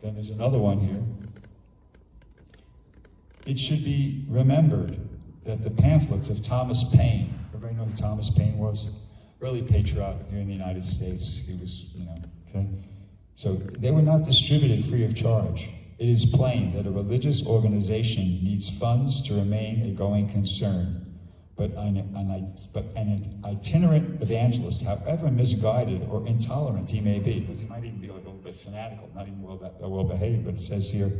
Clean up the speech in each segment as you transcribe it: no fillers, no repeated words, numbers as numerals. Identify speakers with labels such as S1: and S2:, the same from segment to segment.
S1: Then there's another one here. It should be remembered that the pamphlets of Thomas Paine, everybody know who Thomas Paine was? Early patriot here in the United States. He was, okay? So they were not distributed free of charge. It is plain that a religious organization needs funds to remain a going concern. But an itinerant evangelist, however misguided or intolerant he may be, because he might even be like a little bit fanatical, not even well behaved, but it says here,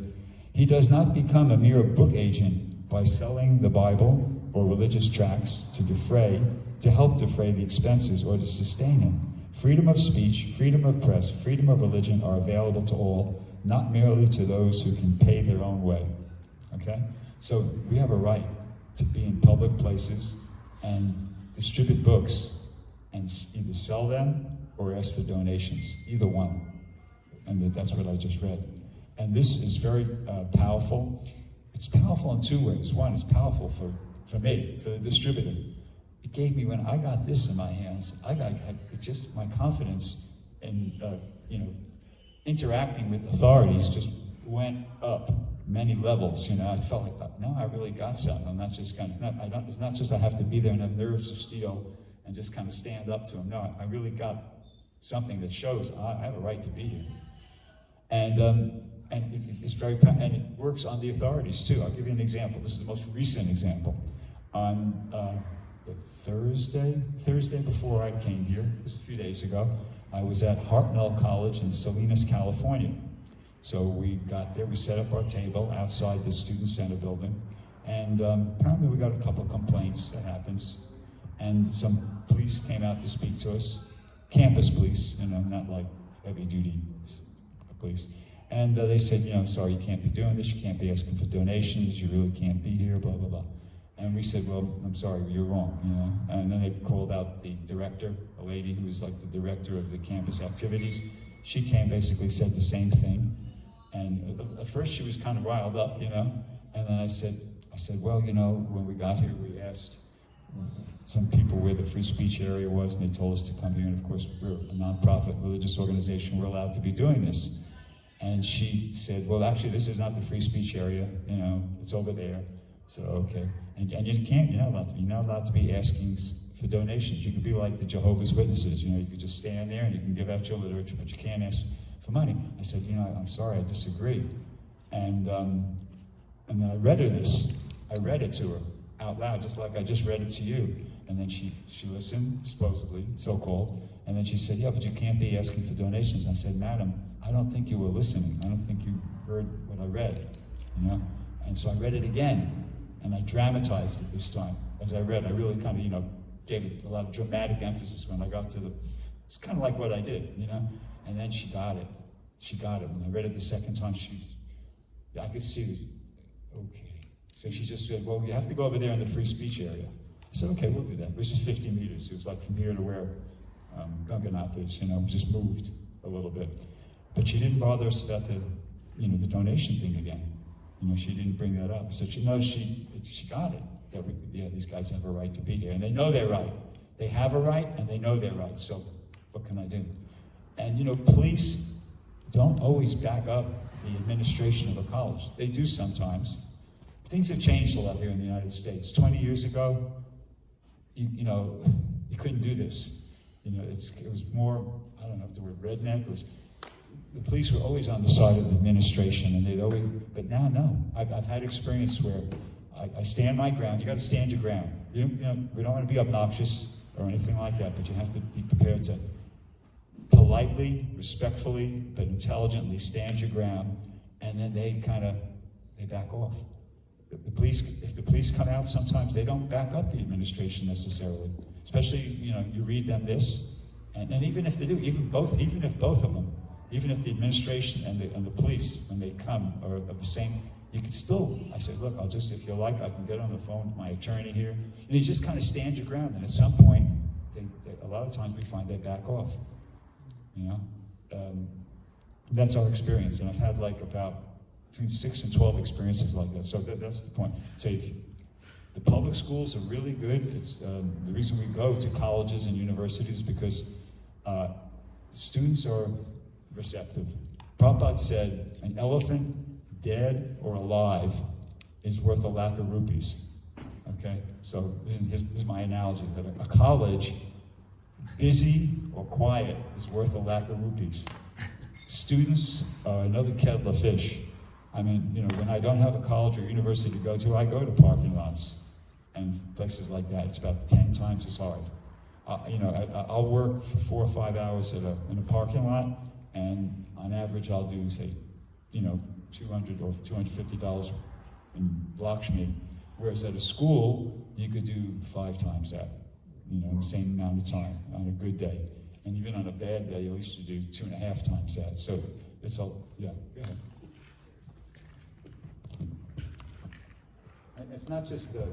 S1: he does not become a mere book agent by selling the Bible or religious tracts to help defray the expenses or to sustain him. Freedom of speech, freedom of press, freedom of religion are available to all, not merely to those who can pay their own way. Okay? So we have a right to be in public places and distribute books and either sell them or ask for donations, either one. And that's what I just read. And this is very powerful. It's powerful in two ways. One, it's powerful for me, for the distributor. It gave me, when I got this in my hands, just my confidence in interacting with authorities just went up many levels. I felt like, now I really got something. I'm not just it's not just I have to be there and have nerves of steel and just kind of stand up to them. No, I really got something that shows I have a right to be here. And it's very, and it works on the authorities too. I'll give you an example. This is the most recent example. On the Thursday before I came here, just a few days ago, I was at Hartnell College in Salinas, California. So we got there, we set up our table outside the Student Center building, and apparently we got a couple of complaints, that happens, and some police came out to speak to us, campus police, not like heavy-duty police, and they said, sorry, you can't be doing this, you can't be asking for donations, you really can't be here, blah, blah, blah. And we said, well, I'm sorry, you're wrong, And then they called out the director, a lady who was like the director of the campus activities. She came, basically said the same thing. And at first she was kind of riled up, And then I said, well, when we got here, we asked some people where the free speech area was, and they told us to come here. And of course, we're a nonprofit religious organization. We're allowed to be doing this. And she said, well, actually, this is not the free speech area. It's over there. So, okay. And you're not allowed to be asking for donations. You could be like the Jehovah's Witnesses. You could just stand there and you can give out your literature, but you can't ask for money. I said, I'm sorry, I disagree. And then I read her this. I read it to her out loud, just like I just read it to you. And then she listened, supposedly, so-called, and then she said, yeah, but you can't be asking for donations. I said, madam, I don't think you were listening. I don't think you heard what I read, And so I read it again, and I dramatized it this time. As I read, I really kind of, gave it a lot of dramatic emphasis when I got to it's kind of like what I did, And then she got it. When I read it the second time, I could see, okay. So she just said, well, you have to go over there in the free speech area. I said, okay, we'll do that. It was just 50 meters. It was like from here to where Guggennath is, we just moved a little bit. But she didn't bother us about the donation thing again. She didn't bring that up. So she got it. That these guys have a right to be here. And they know they're right. They have a right, and they know they're right. So what can I do? And, police don't always back up the administration of a college. They do sometimes. Things have changed a lot here in the United States. 20 years ago, you couldn't do this. It was more, I don't know if the word redneck was, the police were always on the side of the administration, and they'd always, but now, no. I've had experience where I stand my ground. You got to stand your ground. We don't want to be obnoxious or anything like that, but you have to be prepared to politely, respectfully, but intelligently stand your ground, and then they back off. The police, if the police come out, sometimes they don't back up the administration necessarily. Especially, you read them this, and even if they do, even if both of them, even if the administration and the police, when they come, are of the same, you can still, I said, look, if you like, I can get on the phone with my attorney here. And you just kind of stand your ground, and at some point, a lot of times we find they back off. That's our experience, and I've had about between 6 and 12 experiences like that. So that's the point. So the public schools are really good. It's the reason we go to colleges and universities because students are receptive. Prabhupada said, an elephant, dead or alive, is worth a lakh of rupees. Okay? So this is my analogy, that a college, busy or quiet, is worth a lakh of rupees. Students are another kettle of fish. I mean, when I don't have a college or university to go to, I go to parking lots and places like that. It's about 10 times as hard. I'll work for 4 or 5 hours in a parking lot, and on average, I'll do, say, $200 or $250 in Lakshmi. Whereas at a school, you could do 5 times that, in the same amount of time on a good day. And even on a bad day, at least you do 2.5 times that. So it's all, yeah, go ahead. And it's not just the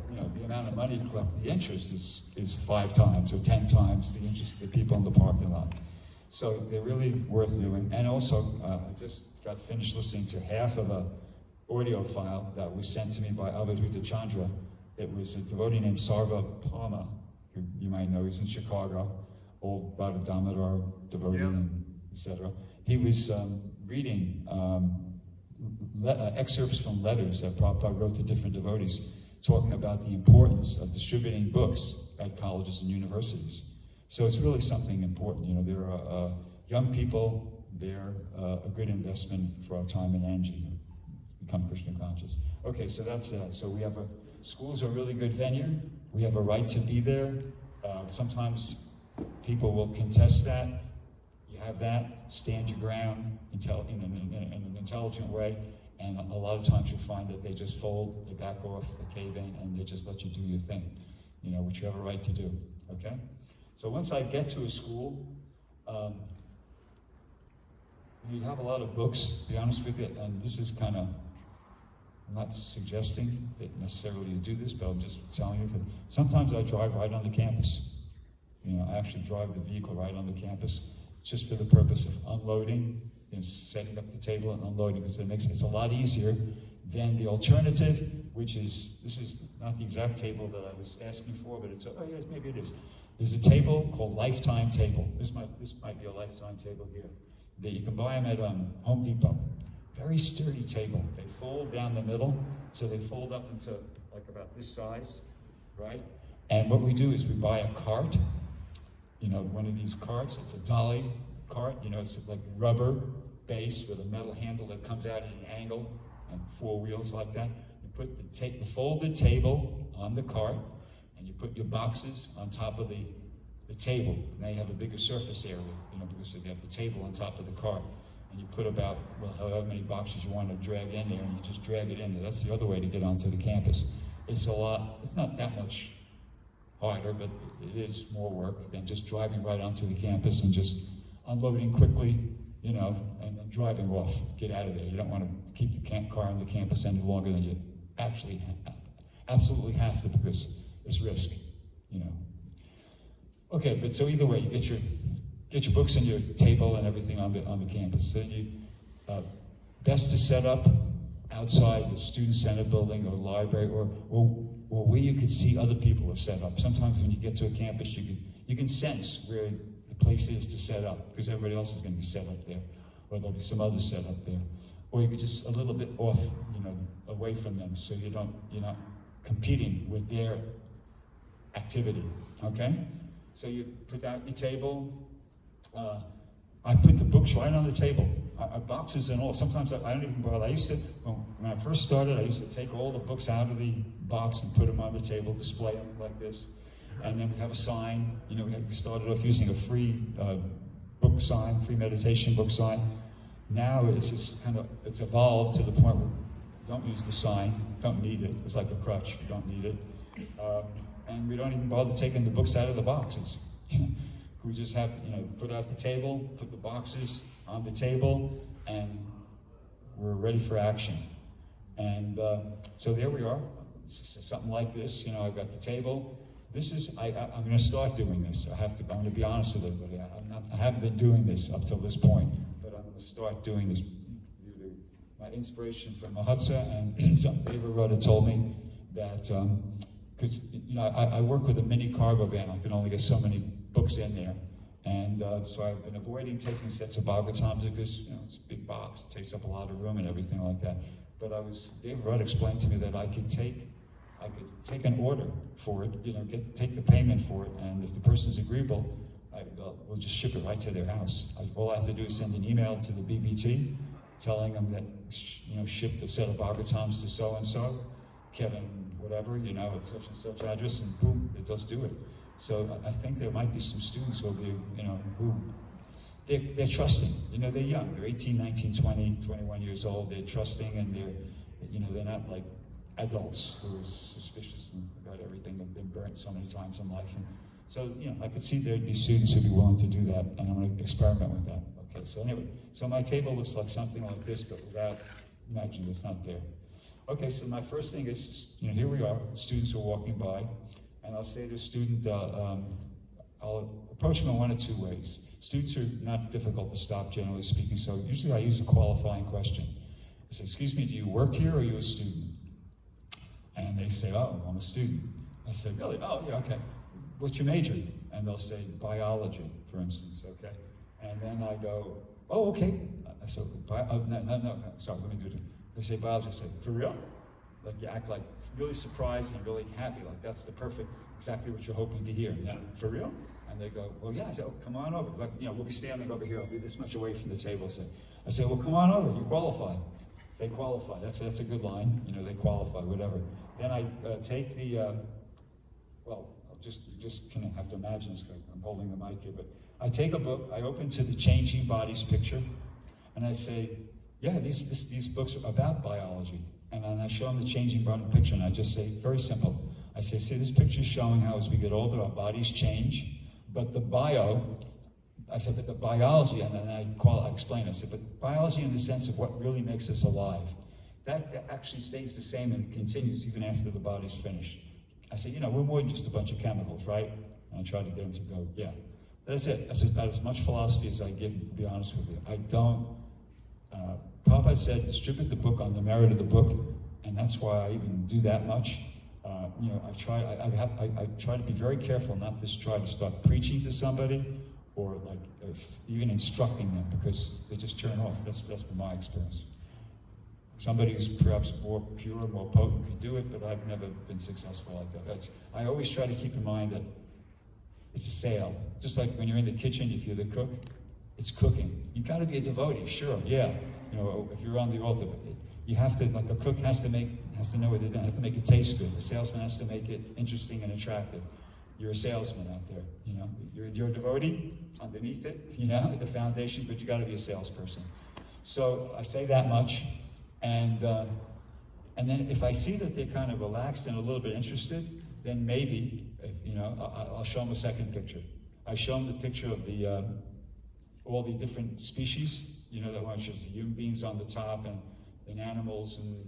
S1: amount of money, the interest is 5 times or 10 times the interest of the people in the parking lot. So they're really worth doing. And also, I just got finished listening to half of a audio file that was sent to me by Avadhuta Chandra. It was a devotee named Sarva Palma, who you might know. He's in Chicago, old Bhagavad Damodar devotee, and etc. He was reading excerpts from letters that Prabhupada wrote to different devotees, talking about the importance of distributing books at colleges and universities. So it's really something important. There are young people, they're a good investment for our time and energy. Become Krishna conscious. Okay, so that's that. So we have schools are a really good venue. We have a right to be there. Sometimes people will contest that. You have that, stand your ground in an intelligent way, and a lot of times you'll find that they just fold, they back off, they cave in, and they just let you do your thing, which you have a right to do, okay? So once I get to a school, you have a lot of books, to be honest with you, and this is kind of, I'm not suggesting that necessarily you do this, but I'm just telling you that sometimes I drive right on the campus. I actually drive the vehicle right on the campus just for the purpose of unloading, setting up the table and unloading, because it's a lot easier than the alternative, which is, this is not the exact table that I was asking for, but it's, oh yes, maybe it is. There's a table called Lifetime Table. This might be a Lifetime table here. That you can buy them at Home Depot. Very sturdy table. They fold down the middle, so they fold up into like about this size, right? And what we do is we buy a cart, one of these carts. It's a dolly cart, it's like rubber base with a metal handle that comes out at an angle and 4 wheels like that. You put the folded table on the cart, and you put your boxes on top of the table. Now you have a bigger surface area, because you have the table on top of the cart. And you put about, however many boxes you want to drag in there, and you just drag it in there. That's the other way to get onto the campus. It's not that much harder, but it is more work than just driving right onto the campus and just unloading quickly, and driving off, get out of there. You don't want to keep the car on the campus any longer than you actually absolutely have to, because it's risk, Okay, but so either way, you get your books and your table and everything on the campus. So best to set up outside the student center building or library, or where you can see other people are set up. Sometimes when you get to a campus, you can sense where the place is to set up, because everybody else is going to be set up there, or there'll be some others set up there. Or you could just a little bit off, away from them, so you're not competing with their activity. Okay? So you put out your table. I put the books right on the table, boxes and all. Sometimes I don't even bother. When I first started, I used to take all the books out of the box and put them on the table, display them like this. And then we have a sign. We started off using a free book sign, free meditation book sign. Now it's just it's evolved to the point where we don't use the sign, don't need it. It's like a crutch, we don't need it. And we don't even bother taking the books out of the boxes. We just have, put out the table, put the boxes on the table, and we're ready for action. And so there we are. It's something like this. I've got the table. I'm going to start doing this. I'm going to be honest with everybody. I haven't been doing this up till this point, but I'm going to start doing this. My inspiration from Mahatsa and Deva Rada told me that, because I work with a mini cargo van. I can only get so many books in there, And so I've been avoiding taking sets of Bhagavatams because, you know, it's a big box. It takes up a lot of room and everything like that. But Dave Rudd explained to me that I could take an order for it, you know, take the payment for it, and if the person's agreeable, we'll just ship it right to their house. All I have to do is send an email to the BBT telling them that, you know, ship the set of Bhagavatams to so-and-so, Kevin, whatever, you know, at such and such address, and boom, it does do it. So I think there might be some students who will be, you know, who they're trusting. You know, they're young. They're 18, 19, 20, 21 years old. They're trusting, and they're not like adults who are suspicious about everything. They've been burnt so many times in life. And so, you know, I could see there'd be students who'd be willing to do that, and I'm going to experiment with that. Okay, so anyway, so my table looks like something like this, but without, imagine it's not there. Okay, so my first thing is, you know, here we are, students are walking by, and I'll say to a student, I'll approach them in one of two ways. Students are not difficult to stop, generally speaking, so usually I use a qualifying question. I say, excuse me, do you work here or are you a student? And they say, oh, I'm a student. I say, really? Oh, yeah, okay. What's your major? And they'll say, biology, for instance, okay? And then I go, oh, okay. I say, no, sorry, let me do it. They say biology. I say, for real? Like you act like really surprised and really happy, like that's the perfect, exactly what you're hoping to hear. Yeah, for real? And they go, well, yeah. I say, oh, come on over. Like, you know, we'll be standing over here. I'll be this much away from the table. I say, well, come on over. You qualify. They qualify. That's a good line. You know, they qualify, whatever. Then I take the, well, I'll just kind of have to imagine this because I'm holding the mic here, but I take a book, I open to the Changing Bodies picture, and I say, yeah, these books are about biology. And then I show them the Changing Body picture, and I just say, very simple. I say, see, this picture is showing how as we get older, our bodies change, but the biology, and then I explain, I said, but biology in the sense of what really makes us alive, that actually stays the same and it continues even after the body's finished. I said, you know, we're more than just a bunch of chemicals, right? And I try to get them to go, yeah. That's it. That's about as much philosophy as I give, to be honest with you. I don't, Prabhupada said, distribute the book on the merit of the book, and that's why I even do that much. You know, I try to be very careful not to try to start preaching to somebody or like even instructing them because they just turn off. That's been my experience. Somebody who's perhaps more pure, more potent could do it, but I've never been successful like that. I always try to keep in mind that it's a sale. Just like when you're in the kitchen, if you're the cook, it's cooking. You got to be a devotee, sure, yeah. You know, if you're on the altar, you have to, like a cook has to know what they're doing, have to make it taste good. The salesman has to make it interesting and attractive. You're a salesman out there, you know. You're a devotee underneath it, you know, at the foundation, but you got to be a salesperson. So I say that much, and then if I see that they're kind of relaxed and a little bit interested, then maybe, you know, I'll show them a second picture. I show them the picture of the all the different species, you know, that one shows the human beings on the top and animals and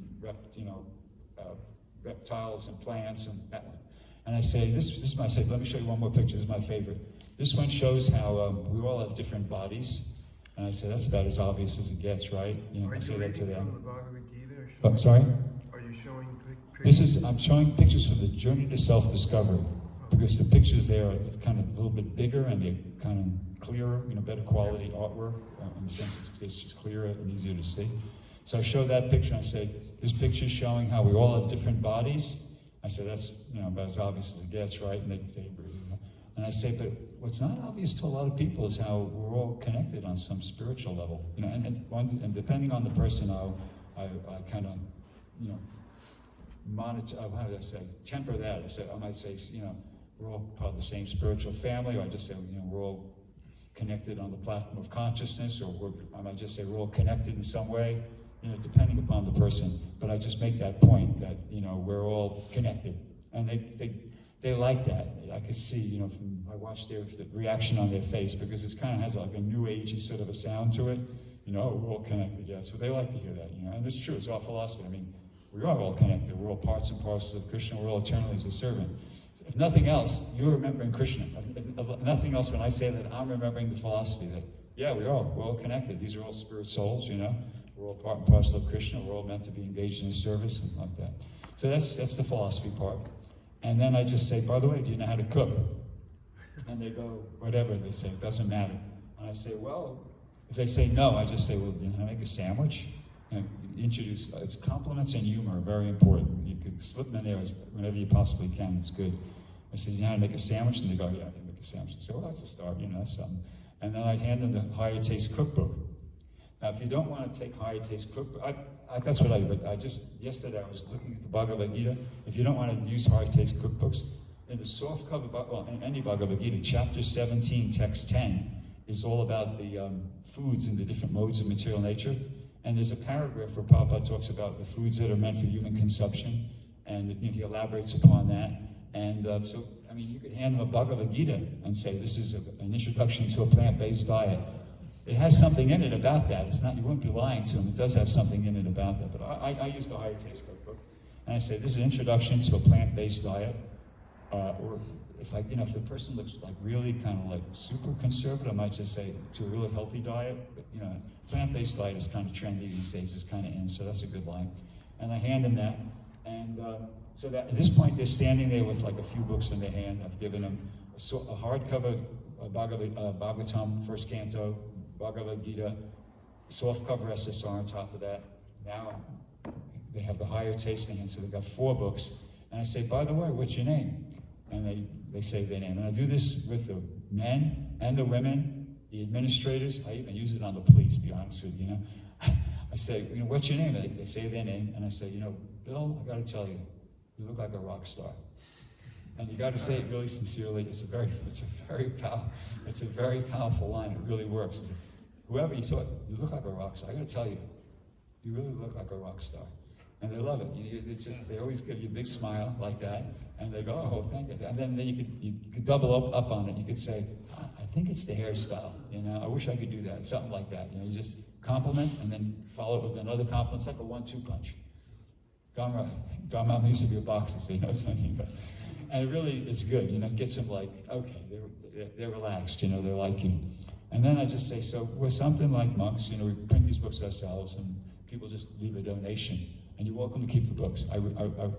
S1: reptiles and plants and that one. And I say, let me show you one more picture. This is my favorite. This one shows how we all have different bodies. And I say, that's about as obvious as it gets, right? You know, I say that to them. From the Bhagavad Gita or I'm sorry? Are you showing pictures? I'm showing pictures from the Journey to Self-Discovery. Because the pictures there are kind of a little bit bigger and they're kind of clearer, you know, better quality artwork in the sense it's just clearer and easier to see. So I show that picture and I say, this picture is showing how we all have different bodies. I say, that's, you know, about as obvious as it gets, right? And they agree. You know? And I say, but what's not obvious to a lot of people is how we're all connected on some spiritual level. You know, and depending on the person, I kind of, you know, monitor, how do I say, temper that. I might say, you know, we're all part of the same spiritual family, or I just say, you know, we're all connected on the platform of consciousness, or I might just say we're all connected in some way, you know, depending upon the person. But I just make that point that, you know, we're all connected. And they like that. I could see, you know, I watched the reaction on their face, because it kind of has like a new agey sort of a sound to it. You know, we're all connected, yeah. So they like to hear that, you know, and it's true, it's our philosophy. I mean, we are all connected. We're all parts and parcels of Krishna. We're all eternally as a servant. If nothing else, you're remembering Krishna. If nothing else, when I say that, I'm remembering the philosophy that, yeah, we're all connected. These are all spirit souls, you know. We're all part and parcel of Krishna. We're all meant to be engaged in his service and like that. So that's the philosophy part. And then I just say, by the way, do you know how to cook? And they go, whatever, they say, it doesn't matter. And I say, well, if they say no, I just say, well, can I make a sandwich? And introduce, it's compliments and humor are very important. You could slip them in there whenever you possibly can, it's good. I say, you know how to make a sandwich? And they go, yeah, I can make a sandwich. I say, well, that's a start, that's something. And then I hand them the Higher Taste Cookbook. Now, if you don't want to take Higher Taste Cookbook, that's what I do, but yesterday I was looking at the Bhagavad Gita. If you don't want to use Higher Taste Cookbooks, in the soft cover, in any Bhagavad Gita, chapter 17, text 10, is all about the foods and the different modes of material nature. And there's a paragraph where Prabhupada talks about the foods that are meant for human consumption, and he elaborates upon that. And so, I mean, you could hand them a Bhagavad Gita and say, this is an introduction to a plant-based diet. It has something in it about that. It's not, you wouldn't be lying to them. It does have something in it about that. But I use the Higher Taste Cookbook, and I say, this is an introduction to a plant-based diet. Or if the person looks like really kind of like super conservative, I might just say to a really healthy diet. But, plant-based diet is kind of trendy these days. It's kind of in, so that's a good line. And I hand them that, and so that at this point they're standing there with like a few books in their hand. I've given them a hardcover Bhagavatam, first canto, Bhagavad Gita, softcover SSR on top of that. Now they have the Higher Taste in hand, so they've got 4 books. And I say, by the way, what's your name? And they say their name. And I do this with the men and the women, the administrators. I even use it on the police, to be honest with you, I say, what's your name? They say their name. And I say, Bill, I got to tell you, you look like a rock star. And you got to say it really sincerely. It's a very powerful line. It really works. Whoever you thought, you look like a rock star. I got to tell you, you really look like a rock star. And they love it. It's just, they always give you a big smile like that, and they go, oh, thank you. And then you could double up on it. You could say, I think it's the hairstyle. I wish I could do that. Something like that. You just compliment and then follow it with another compliment. It's like a 1-2 punch. Dharma used to be a boxer, so you know what I mean. And it really is good. It gets them like, okay, they're relaxed. They're like you. And then I just say, so we're something like monks. We print these books ourselves, and people just leave a donation. And you're welcome to keep the books. I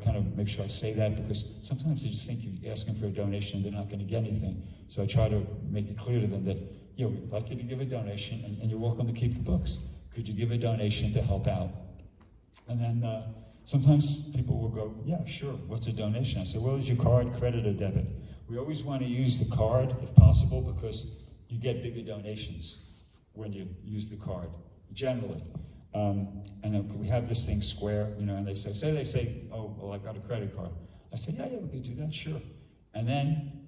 S1: kind of make sure I say that, because sometimes they just think you're asking for a donation and they're not going to get anything. So I try to make it clear to them that, we'd like you to give a donation, and you're welcome to keep the books. Could you give a donation to help out? And then sometimes people will go, yeah, sure, what's a donation? I say, well, is your card credit or debit? We always want to use the card if possible, because you get bigger donations when you use the card, generally. And then we have this thing square, and they say, oh, well, I got a credit card. I say, yeah, we could do that, sure. And then,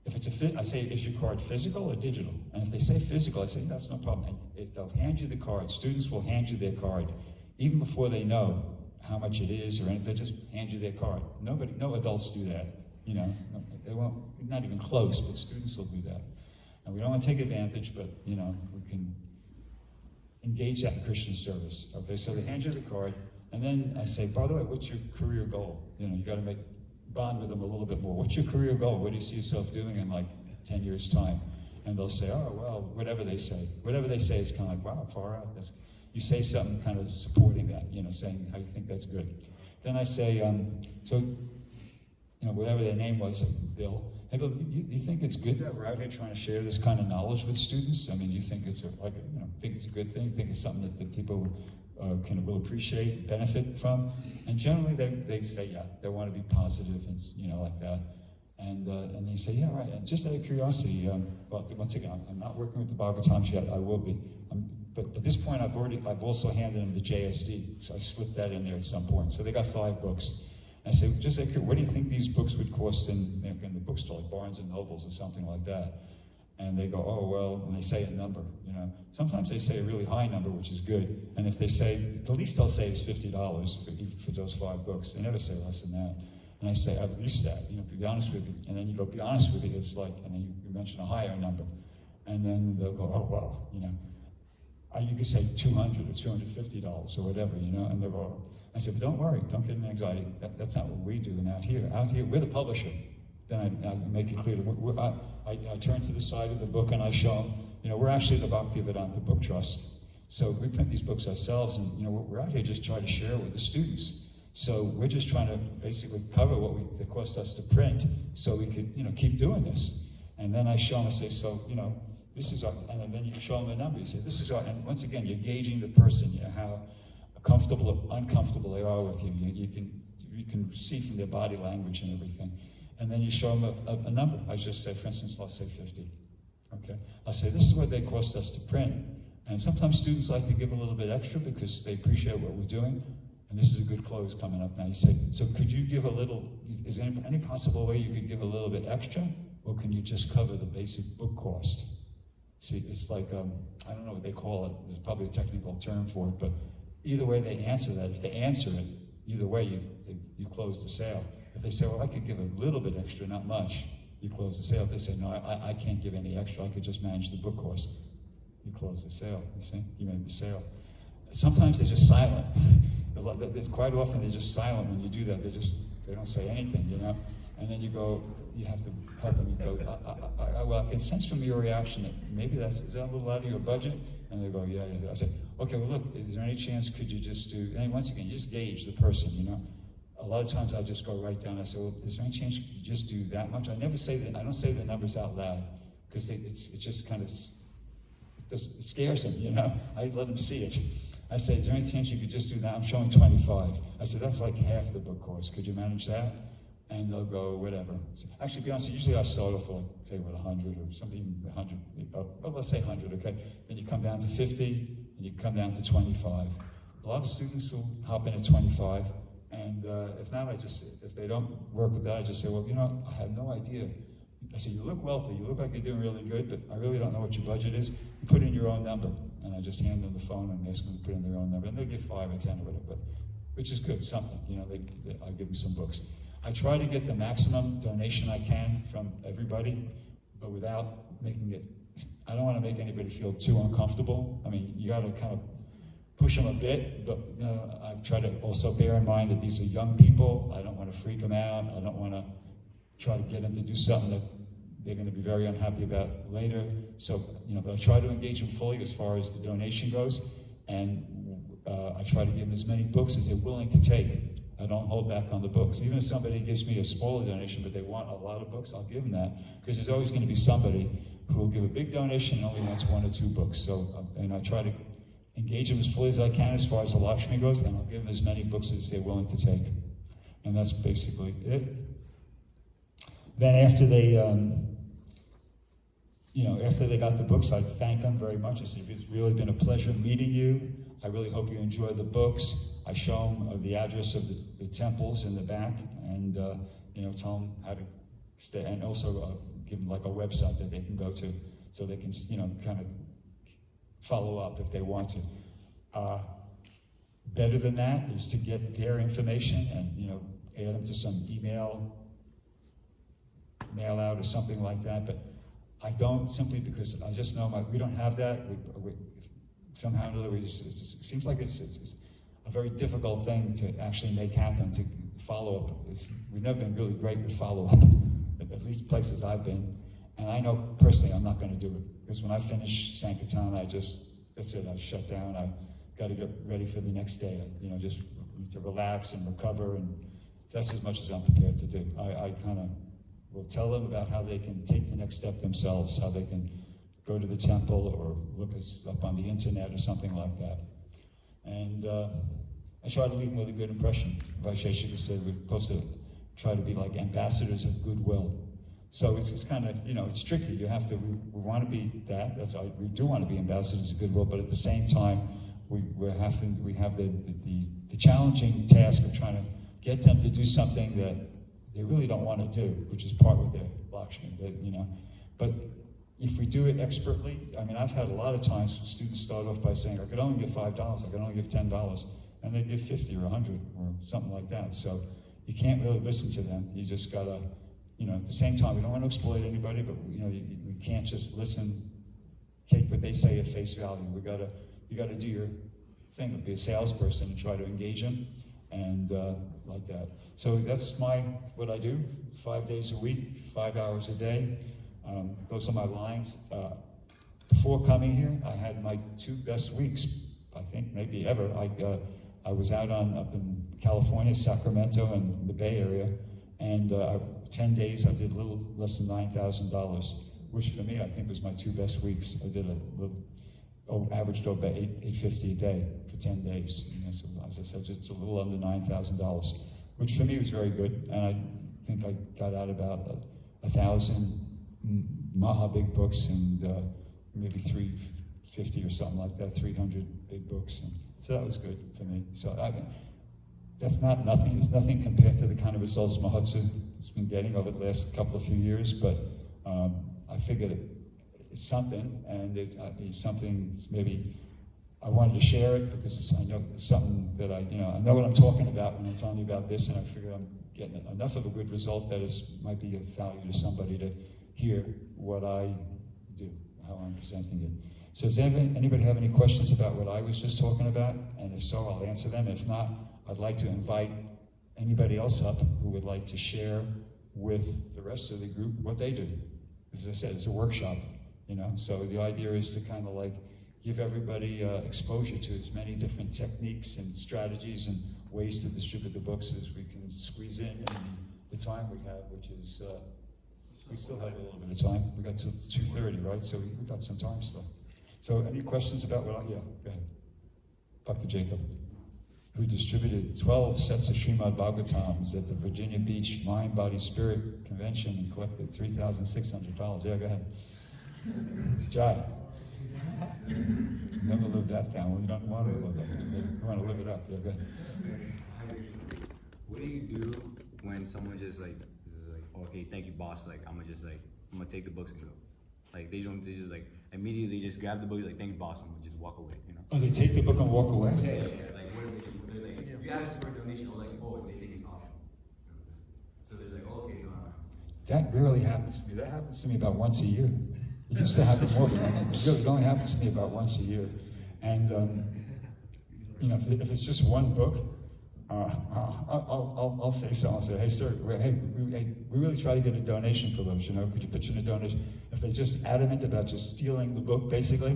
S1: if it's I say, is your card physical or digital? And if they say physical, I say, that's no problem. And they'll hand you the card. Students will hand you their card, even before they know how much it is or anything. They just hand you their card. No adults do that. They won't, not even close, but students will do that. And we don't want to take advantage, but, we can engage that in Christian service. Okay, so they hand you the card, and then I say, by the way, what's your career goal? You got to bond with them a little bit more. What's your career goal? What do you see yourself doing in like 10 years' time? And they'll say, oh, well, whatever they say. Whatever they say is kind of like, wow, far out. You say something kind of supporting that, saying how you think that's good. Then I say, whatever their name was, Bill, hey, Bill, do you think it's good that we're out here trying to share this kind of knowledge with students? I mean, do you think it's think it's a good thing? Think it's something that people will appreciate, benefit from? And generally, they say, yeah, they want to be positive and like that. And they say, yeah, right. And just out of curiosity, well, once again, I'm not working with the Bhagavatams yet. I will be. But at this point, I've also handed them the JSD, so I slipped that in there at some point. So they got 5 books. And I say, just like, what do you think these books would cost in the bookstore, like Barnes and Nobles or something like that? And they go, oh, well, and they say a number, Sometimes they say a really high number, which is good. And if they say, the least they'll say is $50 for those 5 books. They never say less than that. And I say, at least that, be honest with you. And then you go, be honest with you, it's like, and then you mention a higher number. And then they'll go, oh, well, you could say $200 or $250 or whatever, and they'll go, I said, but don't worry, don't get an anxiety. That's not what we do. And out here, we're the publisher. Then I make it clear. I turn to the side of the book and I show them, we're actually the Bhaktivedanta Book Trust. So we print these books ourselves, and we're out here just trying to share with the students. So we're just trying to basically cover what it cost us to print so we could, keep doing this. And then I show them, I say, so, this is our, and then you show them a number. You say, this is our, and once again, you're gauging the person, how comfortable or uncomfortable they are with you. You can see from their body language and everything. And then you show them a number. I just say, for instance, let's say 50. Okay? I'll say, this is what they cost us to print. And sometimes students like to give a little bit extra because they appreciate what we're doing. And this is a good close coming up now. You say, so could you give a little, is there any possible way you could give a little bit extra? Or can you just cover the basic book cost? See, it's like, I don't know what they call it. There's probably a technical term for it, but either way they answer that. If they answer it, either way you close the sale. If they say, well, I could give a little bit extra, not much, you close the sale. If they say, no, I can't give any extra, I could just manage the book cost, you close the sale, you see? You made the sale. Sometimes they're just silent. It's quite often they're just silent when you do that. They don't say anything, And then you have to help them. You go, well, I can sense from your reaction that maybe is that a little out of your budget? And they go, yeah. I say, okay, well, look, is there any chance could you just do, and once again, you just gauge the person, A lot of times I just go right down, I say, well, is there any chance you could just do that much? I don't say the numbers out loud, because it's just kind of, it scares them, I let them see it. I say, is there any chance you could just do that? I'm showing 25. I said, that's like half the book cost. Could you manage that? And they'll go, whatever. So, actually, to be honest, usually I start off with, say, with 100 or something, 100. Well, let's say 100, okay? Then you come down to 50, and you come down to 25. A lot of students will hop in at 25, and if not, if they don't work with that, I just say, well, I have no idea. I say, you look wealthy, you look like you're doing really good, but I really don't know what your budget is. You put in your own number. And I just hand them the phone and ask them to put in their own number. And they'll give 5 or 10 or whatever, which is good, something. I give them some books. I try to get the maximum donation I can from everybody, but without making it, I don't want to make anybody feel too uncomfortable. I mean, you got to kind of push them a bit, but I try to also bear in mind that these are young people. I don't want to freak them out. I don't want to try to get them to do something that they're going to be very unhappy about later. So, but I try to engage them fully as far as the donation goes, and I try to give them as many books as they're willing to take. I don't hold back on the books. Even if somebody gives me a smaller donation, but they want a lot of books, I'll give them that, because there's always going to be somebody who will give a big donation and only wants 1 or 2 books. So, and I try to engage them as fully as I can as far as the Lakshmi goes, and I'll give them as many books as they're willing to take. And that's basically it. Then after they, after they got the books, I thank them very much. I said, it's really been a pleasure meeting you. I really hope you enjoy the books. I show them the address of the temples in the back, and tell them how to stay, and also give them like a website that they can go to, so they can kind of follow up if they want to. Better than that is to get their information and add them to some mail out or something like that, but I don't, simply because I just know we don't have that. We somehow or another, it seems like it's a very difficult thing to actually make happen, to follow up. We've never been really great with follow up, at least places I've been. And I know personally I'm not going to do it, because when I finish Sankirtan, that's it, I shut down. I got to get ready for the next day, just to relax and recover, and that's as much as I'm prepared to do. I kind of will tell them about how they can take the next step themselves, how they can go to the temple or look us up on the internet or something like that. And I try to leave them with a good impression. Vaisheshika said we're supposed to try to be like ambassadors of goodwill. So it's kind of, it's tricky. You have to, we want to be that. We do want to be ambassadors of goodwill, but at the same time, we have the challenging task of trying to get them to do something that they really don't want to do, which is part with their Lakshmi, But if we do it expertly, I mean, I've had a lot of times when students start off by saying, I could only give $5, I could only give $10, and they give 50 or 100 or something like that. So you can't really listen to them. You just gotta, at the same time, we don't want to exploit anybody, but we can't just listen, take what they say at face value. You gotta do your thing, be a salesperson and try to engage them, and like that. So that's what I do, 5 days a week, 5 hours a day. Those are my lines. Before coming here, I had my 2 best weeks, I think, maybe ever. I was up in California, Sacramento, and the Bay Area, and 10 days I did a little less than $9,000, which for me I think was my 2 best weeks. I did averaged over $850 a day for 10 days. You know, so as I said, just a little under $9,000, which for me was very good. And I think I got out about 1,000 Maha big books and maybe 350 or something like that, 300 big books. And so that was good for me. So I mean, that's not nothing. It's nothing compared to the kind of results Mahotsu has been getting over the last couple of few years. But I figured it's something, and it's something that's maybe I wanted to share it because I know it's something that I know what I'm talking about when I'm telling you about this, and I figure I'm getting enough of a good result that it might be of value to somebody to hear what I do, how I'm presenting it. So does anybody have any questions about what I was just talking about? And if so, I'll answer them. If not, I'd like to invite anybody else up who would like to share with the rest of the group what they do. As I said, it's a workshop. So the idea is to kind of like give everybody exposure to as many different techniques and strategies and ways to distribute the books as we can squeeze in the time we have, which is, we still have a little bit of time. We got to 2:30, right? So we got some time still. So any questions about what go ahead. Dr. Jacob, who distributed 12 sets of Srimad Bhagavatams at the Virginia Beach Mind, Body, Spirit Convention and collected $3,600. Yeah, go ahead. Jai. Never live that down. We don't want to live that down. We want to live it up. Yeah, go ahead.
S2: What do you do when someone just like, okay, thank you, boss. Like, I'm gonna take the books and go. Like, they just like immediately just grab the book, like, thank you, boss. I'm gonna just walk away.
S1: Oh, they take the book and walk away?
S2: Yeah. Like, what do they do? They're like, you ask for a donation, or like, they think it's optional. So they're like, okay, no.
S1: That rarely happens to me. That happens to me about once a year. It used to happen more, but it only happens to me about once a year. And if it's just one book, I'll say so. I'll say, hey, sir, we really try to get a donation for those. Could you pitch in a donation? If they're just adamant about just stealing the book, basically,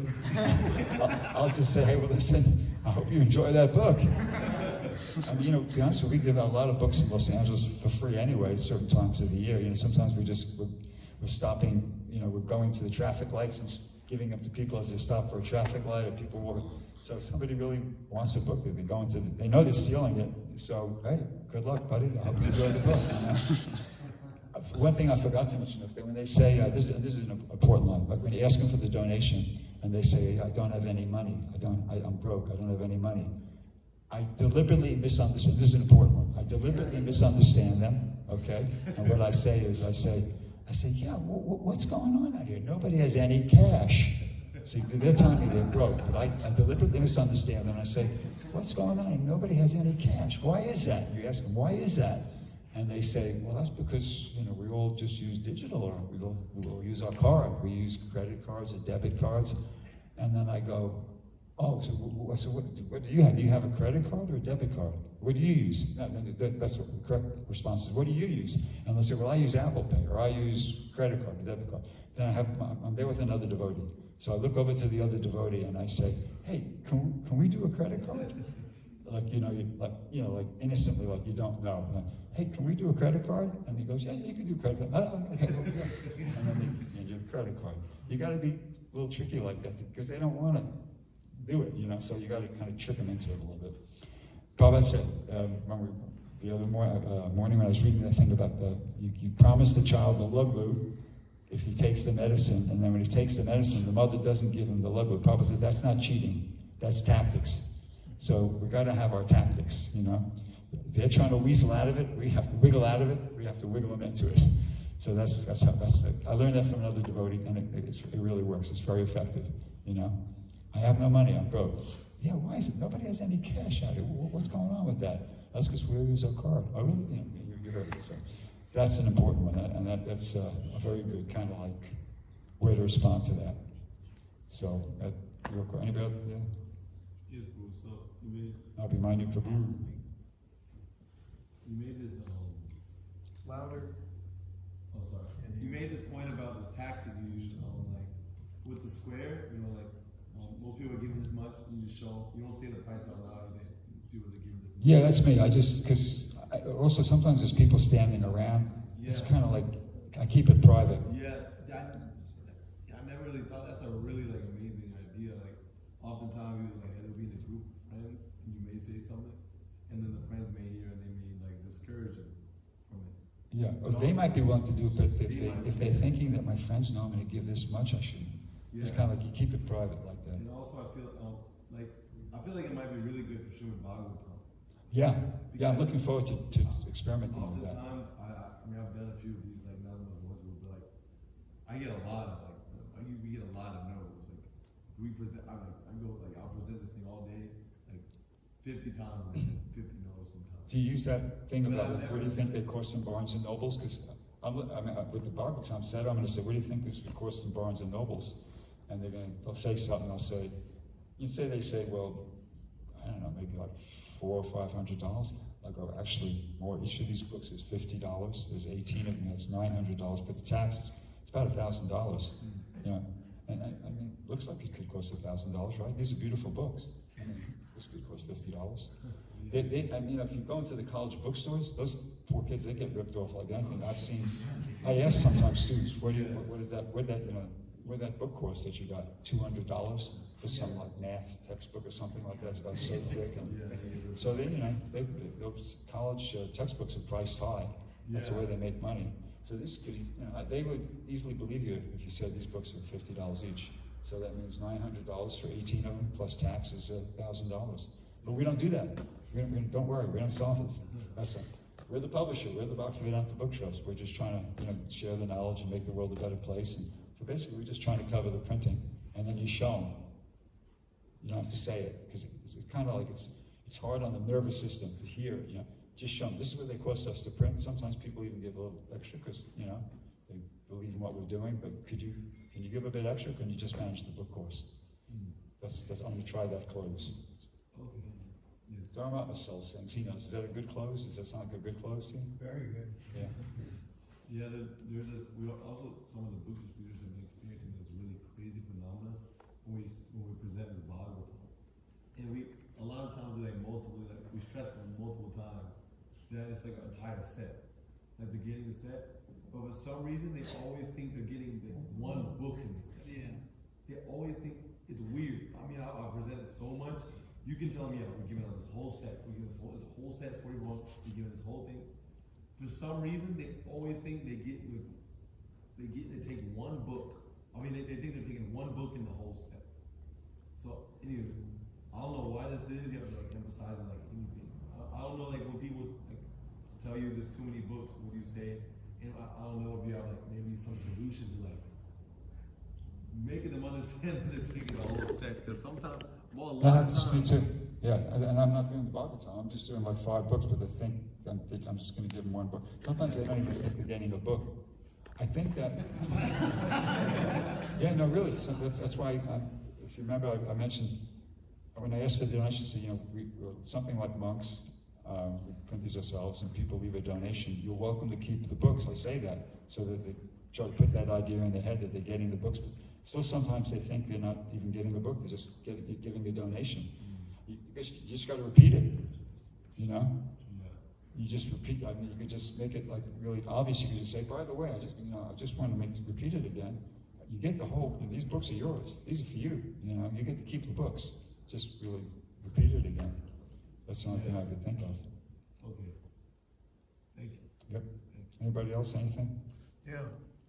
S1: I'll just say, hey, well, listen, I hope you enjoy that book. I mean, to be honest with you, we give out a lot of books in Los Angeles for free anyway at certain times of the year. Sometimes we're stopping, we're going to the traffic lights and giving them to people as they stop for a traffic light, or people walk. So if somebody really wants a book, they're going to, they know they're stealing it. So, hey, good luck, buddy. I hope you enjoy the book. One thing I forgot to mention, when they say, this is an important line, like when you ask them for the donation and they say, I don't have any money, I'm broke, I don't have any money. I deliberately misunderstand, this is an important one, I deliberately misunderstand them, okay? And what I say is, I say, yeah, what's going on out here? Nobody has any cash. See, they're telling me they're broke, but I deliberately misunderstand them, and I say, what's going on? Nobody has any cash. Why is that? You ask them, why is that? And they say, well, that's because, we all just use digital, or we all use our card. We use credit cards or debit cards. And then I go, oh, so what do you have? Do you have a credit card or a debit card? What do you use? That's what the correct response is. What do you use? And they'll say, well, I use Apple Pay, or I use credit card or debit card. Then I'm there with another devotee. So I look over to the other devotee and I say, hey, can we do a credit card? Like innocently, like you don't know. Hey, can we do a credit card? And he goes, yeah, you can do credit card. Okay, well, yeah. And then they do a credit card. You got to be a little tricky like that because they don't want to do it, so you got to kind of trick them into it a little bit. Prabhupada said, the other morning when I was reading that thing about you promise the child the luglu if he takes the medicine, and then when he takes the medicine, the mother doesn't give him the luglu. Prabhupada said, that's not cheating, that's tactics. So we got to have our tactics, If they're trying to weasel out of it, we have to wiggle out of it, we have to wiggle them into it. So that's I learned that from another devotee, and it really works. It's very effective, I have no money, I'm broke. Yeah, why is it? Nobody has any cash out here. What's going on with that? That's because we use our card. Oh, really? You heard it. So that's an important one, and that's a very good kind of like way to respond to that. So, anybody else? Yeah?
S3: Yes, bro. So you made.
S1: I'll be minding Prabhu.
S3: You made this.
S4: Louder.
S3: Oh, sorry. You made this point about this tactic you use, like with the square. Most people are giving this much, and you just show. You don't say the price out loud. You say people are
S1: Yeah, that's me. Because also sometimes there's people standing around. It's
S3: Yeah.
S1: kind of like, I keep it private.
S3: Yeah, I never really thought that's a really like amazing idea. Like, oftentimes it was like it'll be in a group of friends, and you may say something, and then the friends may hear and they may like discourage you from it.
S1: Yeah, or they might be willing to do it, but if they're thinking that my friends know I'm going to give this much, I shouldn't. It's
S3: Yeah.
S1: kind of like you keep it private like that.
S3: And also, I feel like it might be really good for Srimad Bhagavatam.
S1: Yeah, I'm looking forward to experimenting with that.
S3: Oftentimes, I mean, I've done a few of these, like none of the ones were, but like, I get a lot of we get a lot of no's. Like, we present, I'll present this thing all day, like 50 times, and 50 no's sometimes.
S1: Do you use that thing
S3: But
S1: about
S3: I've
S1: where do you
S3: never-
S1: think they cost in Barnes and Nobles? Because with the Bhagavatam set, I'm going to say, what do you think this would cost in Barnes and Nobles? And they'll say something. I'll say, they say, well, I don't know, maybe like $400 or $500. I go, actually, more. Each of these books is $50. There's 18 of them. That's $900. But the taxes, it's about $1,000. You know, and I mean, it looks like it could cost $1,000, right? These are beautiful books. I mean, this could cost $50. I mean, if you go into the college bookstores, those poor kids, they get ripped off like anything. I've seen. I ask sometimes students, where'd that book cost that you got? $200 for some like math textbook or something like that. It's about so thick. And, so those college textbooks are priced high. That's the way they make money. So this could, they would easily believe you if you said these books are $50 each. So that means $900 for 18 of them plus taxes, $1,000. But we don't do that. Don't worry, we don't sell this. That's right. We're the publisher. We're the Bhaktivedanta bookshops. We're just trying to, share the knowledge and make the world a better place. And so basically, we're just trying to cover the printing, and then you show them. You don't have to say it because it's kind of like it's hard on the nervous system to hear. Just show them. This is what they cost us to print. Sometimes people even give a little extra because they believe in what we're doing. But can you give a bit extra? Or can you just manage the book cost? That's I'm going to try that close. Dharma sells things. He knows. Is that a good close? Does that sound like a good close to you?
S4: Very good.
S1: Yeah.
S3: Yeah, there's this. We also some of the book distributors have been experiencing this really crazy phenomenon when we present this Bhagavatam, and a lot of times we stress them multiple times that it's like an entire set, like they're getting the set, but for some reason they always think they're getting the one book in the set.
S4: Yeah.
S3: They always think it's weird. I mean, I present it so much. You can tell me, we're giving us this whole set. We're giving this whole set is 41. We're giving this whole thing. For some reason, they always think they take one book. I mean, they think they're taking one book in the whole set. So anyway, I don't know why this is. You have to like emphasize like anything. I don't know like when people like tell you there's too many books. What do you say? And I don't know if you have like maybe some solution to like making them understand that they're taking the whole set. Because sometimes, well, a lot of
S1: That's me
S3: times.
S1: too. Yeah, and I'm not doing the Bhagavatam. I'm just doing like 5 books, but they think I'm just going to give them one book. Sometimes they don't even think they're getting a book. I think that. Yeah, no, really. So that's why. If you remember, I mentioned when I asked for donations, we're something like monks. We print these ourselves, and people leave a donation. You're welcome to keep the books. I say that so that they try to put that idea in their head that they're getting the books. But still, sometimes they think they're not even getting the book. They're just giving a donation. You just got to repeat it. You just repeat. I mean, you can just make it like really obvious. You can just say, by the way, I just want to repeat it again. You get the whole. These books are yours. These are for you. You get to keep the books. Just really repeat it again. That's the only thing I could think of.
S3: Okay. Thank you.
S1: Yep. Anybody else? Anything?
S4: Yeah.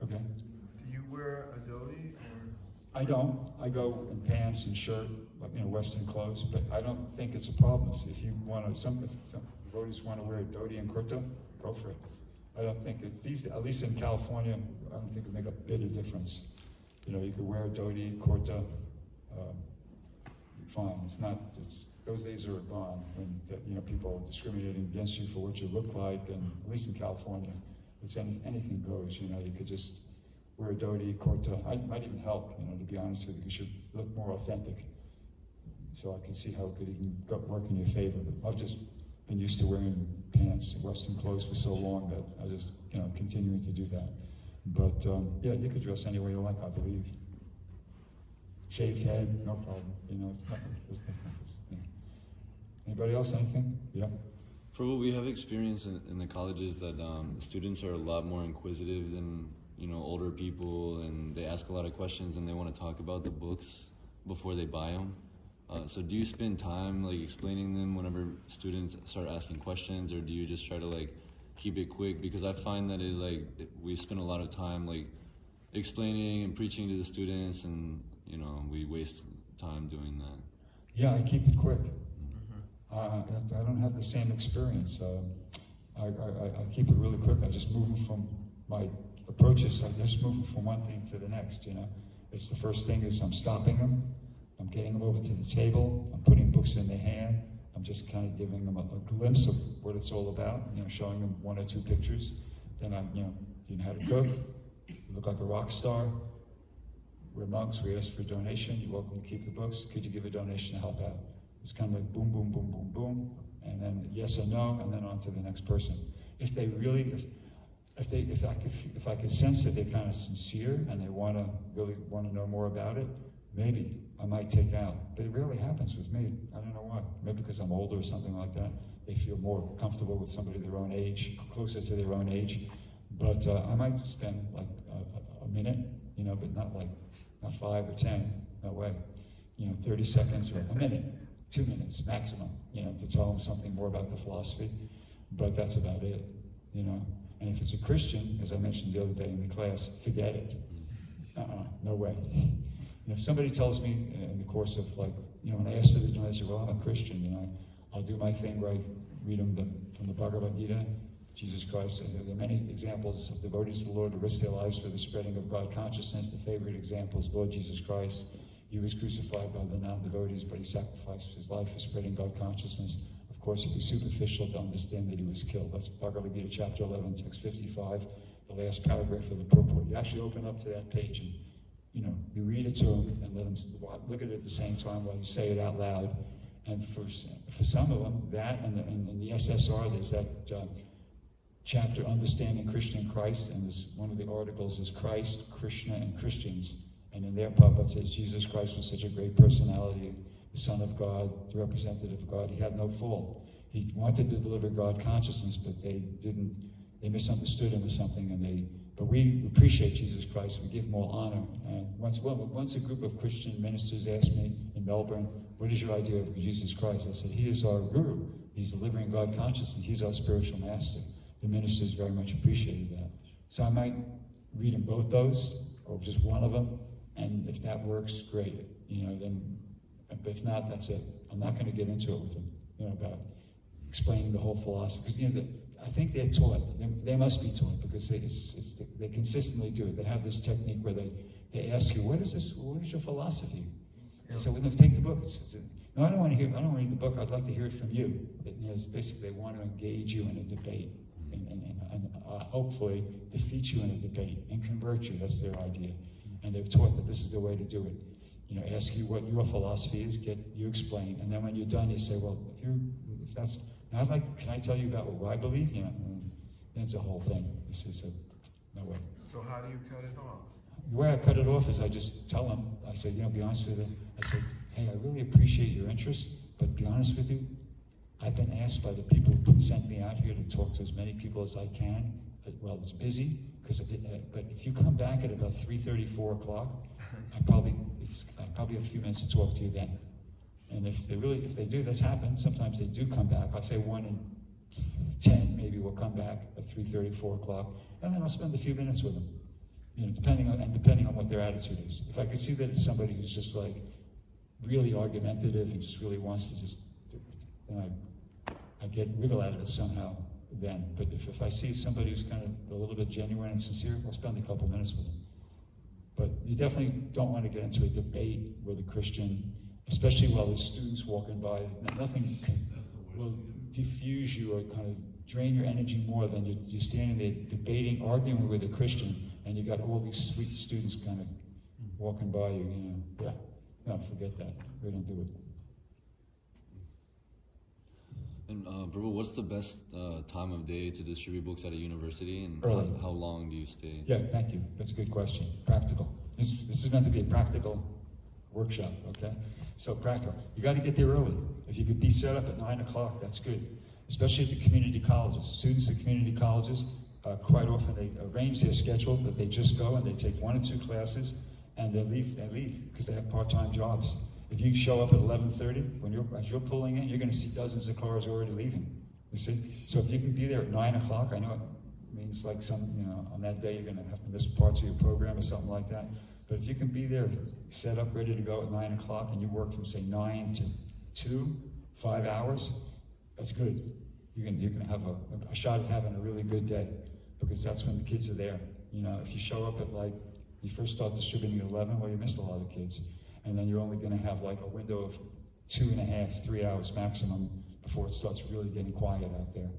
S1: Okay.
S4: Do you wear a dhoti or?
S1: I don't. I go in pants and shirt, Western clothes. But I don't think it's a problem if you want to. Some devotees want to wear a dhoti and kurta, go for it. I don't think it's these. At least in California, I don't think it would make a bit of difference. You could wear a dhoti, kurta. Fine. It's not. Those days are gone when people are discriminating against you for what you look like. And at least in California, it's anything goes. You could just wear a dhoti, kurta. It might even help. To be honest with you, you should look more authentic. So I can see how it could even work in your favor. But I've just been used to wearing pants and Western clothes for so long that I just continuing to do that. But yeah, you could dress any way you like, I believe. Shaved head, no problem. It's nothing. There's nothing. Yeah. Anybody else, anything? Yeah?
S5: Prabhu, we have experience in the colleges that students are a lot more inquisitive than, older people, and they ask a lot of questions and they want to talk about the books before they buy them. So do you spend time explaining them whenever students start asking questions, or do you just try to keep it quick? Because I find that we spend a lot of time explaining and preaching to the students, and we waste time doing that.
S1: Yeah, I keep it quick. I don't have the same experience. I keep it really quick. I just move from my approaches. I just move from one thing to the next. It's the first thing is I'm stopping them. I'm getting them over to the table. I'm putting books in their hand. I'm just kind of giving them a glimpse of what it's all about. Showing them one or two pictures. Then I'm, do you know how to cook? You look like a rock star. We're monks. We ask for a donation. You're welcome to keep the books. Could you give a donation to help out? It's kind of like boom, boom, boom, boom, boom, and then yes or no, and then on to the next person. If they really, if I could sense that they're kind of sincere and they really want to know more about it, maybe I might take out. But it rarely happens with me. I don't know why. Maybe because I'm older or something like that. They feel more comfortable with somebody their own age, closer to their own age. But I might spend a minute, but not 5 or 10. No way. 30 seconds or a minute. 2 minutes maximum, to tell them something more about the philosophy, but that's about it, And if it's a Christian, as I mentioned the other day in the class, forget it. No way. And if somebody tells me in the course of when I ask for the donation, well, I'm a Christian, I'll do my thing right, read them from the Bhagavad Gita, Jesus Christ. There are many examples of devotees of the Lord who risk their lives for the spreading of God consciousness. The favorite example is Lord Jesus Christ. He was crucified by the non-devotees, but he sacrificed his life for spreading God consciousness. Of course, it'd be superficial to understand that he was killed. That's Bhagavad Gita, chapter 11, text 55, the last paragraph of the purport. You actually open up to that page and, you read it to them and let them look at it at the same time while you say it out loud. And for some of them, that and the SSR, there's that chapter, Understanding Krishna and Christ, and one of the articles is Christ, Krishna, and Christians. And in their Prabhupada says Jesus Christ was such a great personality, the Son of God, the representative of God. He had no fault. He wanted to deliver God consciousness, but they misunderstood him or something. But we appreciate Jesus Christ. We give him all honor. And once a group of Christian ministers asked me in Melbourne, what is your idea of Jesus Christ? I said, he is our guru. He's delivering God consciousness. He's our spiritual master. The ministers very much appreciated that. So I might read in both those, or just one of them. And if that works, great. Then, but if not, that's it. I'm not going to get into it with them, about explaining the whole philosophy. Because, I think they're taught. They must be taught because they consistently do it. They have this technique where they ask you, what is your philosophy? And so when they take the book, no, I don't want to read the book. I'd like to hear it from you. It's basically they want to engage you in a debate and hopefully defeat you in a debate and convert you. That's their idea. And they're taught that this is the way to do it. Ask you what your philosophy is, you explain, and then when you're done, you say, well, if that's, now can I tell you about what I believe? And then it's a whole thing. No way.
S4: So how do you cut it off?
S1: The way I cut it off is I just tell them, I say, be honest with you. I said, hey, I really appreciate your interest, but be honest with you, I've been asked by the people who sent me out here to talk to as many people as I can. Well, it's busy, but if you come back at about 3:30, 4 o'clock, I probably have a few minutes to talk to you then. And if they do, that's happened. Sometimes they do come back. I say 1 in 10 maybe will come back at 3:30, 4 o'clock, and then I'll spend a few minutes with them. Depending on what their attitude is. If I could see that it's somebody who's just really argumentative and just really wants to then I get wiggle out of it somehow then. But if I see somebody who's kind of a little bit genuine and sincere, I'll spend a couple minutes with them. But you definitely don't want to get into a debate with a Christian, especially while there's students walking by. Nothing will diffuse you or kind of drain your energy more than you're standing there debating, arguing with a Christian, and you got all these sweet students kind of walking by you. Yeah, no, forget that. We don't do it.
S5: And Prabhu, what's the best time of day to distribute books at a university, and
S1: Early.
S5: how long do you stay?
S1: Yeah, thank you. That's a good question. Practical. This is meant to be a practical workshop, okay? So practical. You got to get there early. If you could be set up at 9 o'clock, that's good. Especially at the community colleges. Students at community colleges, quite often they arrange their schedule that they just go and they take 1 or 2 classes and they leave because they have part-time jobs. If you show up at 11:30, as you're pulling in, you're going to see dozens of cars already leaving. You see? So if you can be there at 9 o'clock, I know it means like on that day you're going to have to miss parts of your program or something like that. But if you can be there, set up, ready to go at 9 o'clock, and you work from say 9 to 2, 5 hours, that's good. You're going to have a shot at having a really good day, because that's when the kids are there. If you show up at you first start distributing at 11, well, you missed a lot of kids. And then you're only going to have like a window of 2.5, 3 hours maximum before it starts really getting quiet out there.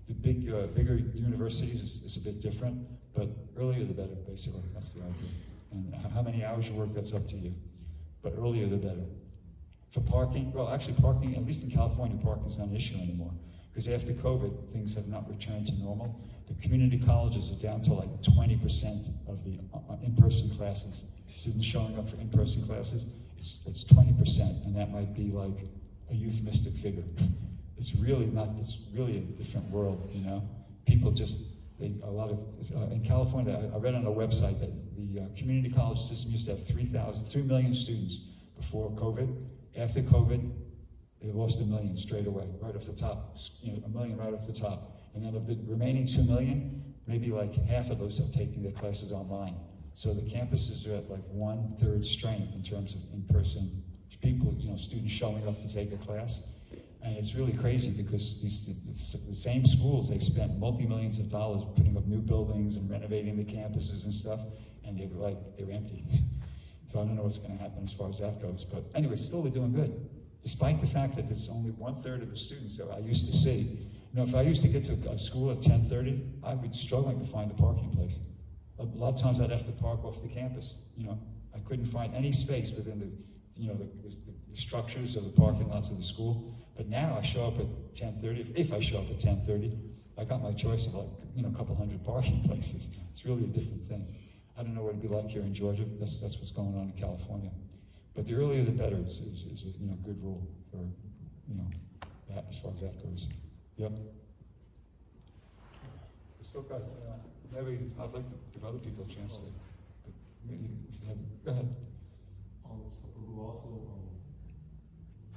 S1: The bigger universities is a bit different, but earlier the better, basically. That's the idea. And how many hours you work, that's up to you. But earlier the better. For parking, well, actually parking, at least in California, parking is not an issue anymore. Because after COVID, things have not returned to normal. The community colleges are down to like 20% of the in-person classes. Students showing up for in-person classes, it's 20%, and that might be like a euphemistic figure. It's really a different world, People just, in California, I read on a website that the community college system used to have 3 million students before COVID. After COVID, they lost 1 million straight away, right off the top, 1 million right off the top. And then of the remaining 2 million, maybe like half of those are taking their classes online. So the campuses are at like 1/3 strength in terms of in-person people, students showing up to take a class. And it's really crazy because the same schools, they spent multi-millions of dollars putting up new buildings and renovating the campuses and stuff, and they're empty. So I don't know what's going to happen as far as that goes. But anyway, still they're doing good. Despite the fact that there's only 1/3 of the students that I used to see. If I used to get to a school at 10:30, I'd be struggling to find a parking place. A lot of times I'd have to park off the campus. I couldn't find any space within the structures of the parking lots of the school. But now I show up at 10:30. If I show up at 10:30, I got my choice of a couple hundred parking places. It's really a different thing. I don't know what it'd be like here in Georgia. That's what's going on in California. But the earlier the better is a good rule for that as far as that goes. Yep. Still got, maybe I'd like to give other people a chance to. Go ahead.
S3: So Prabhu, also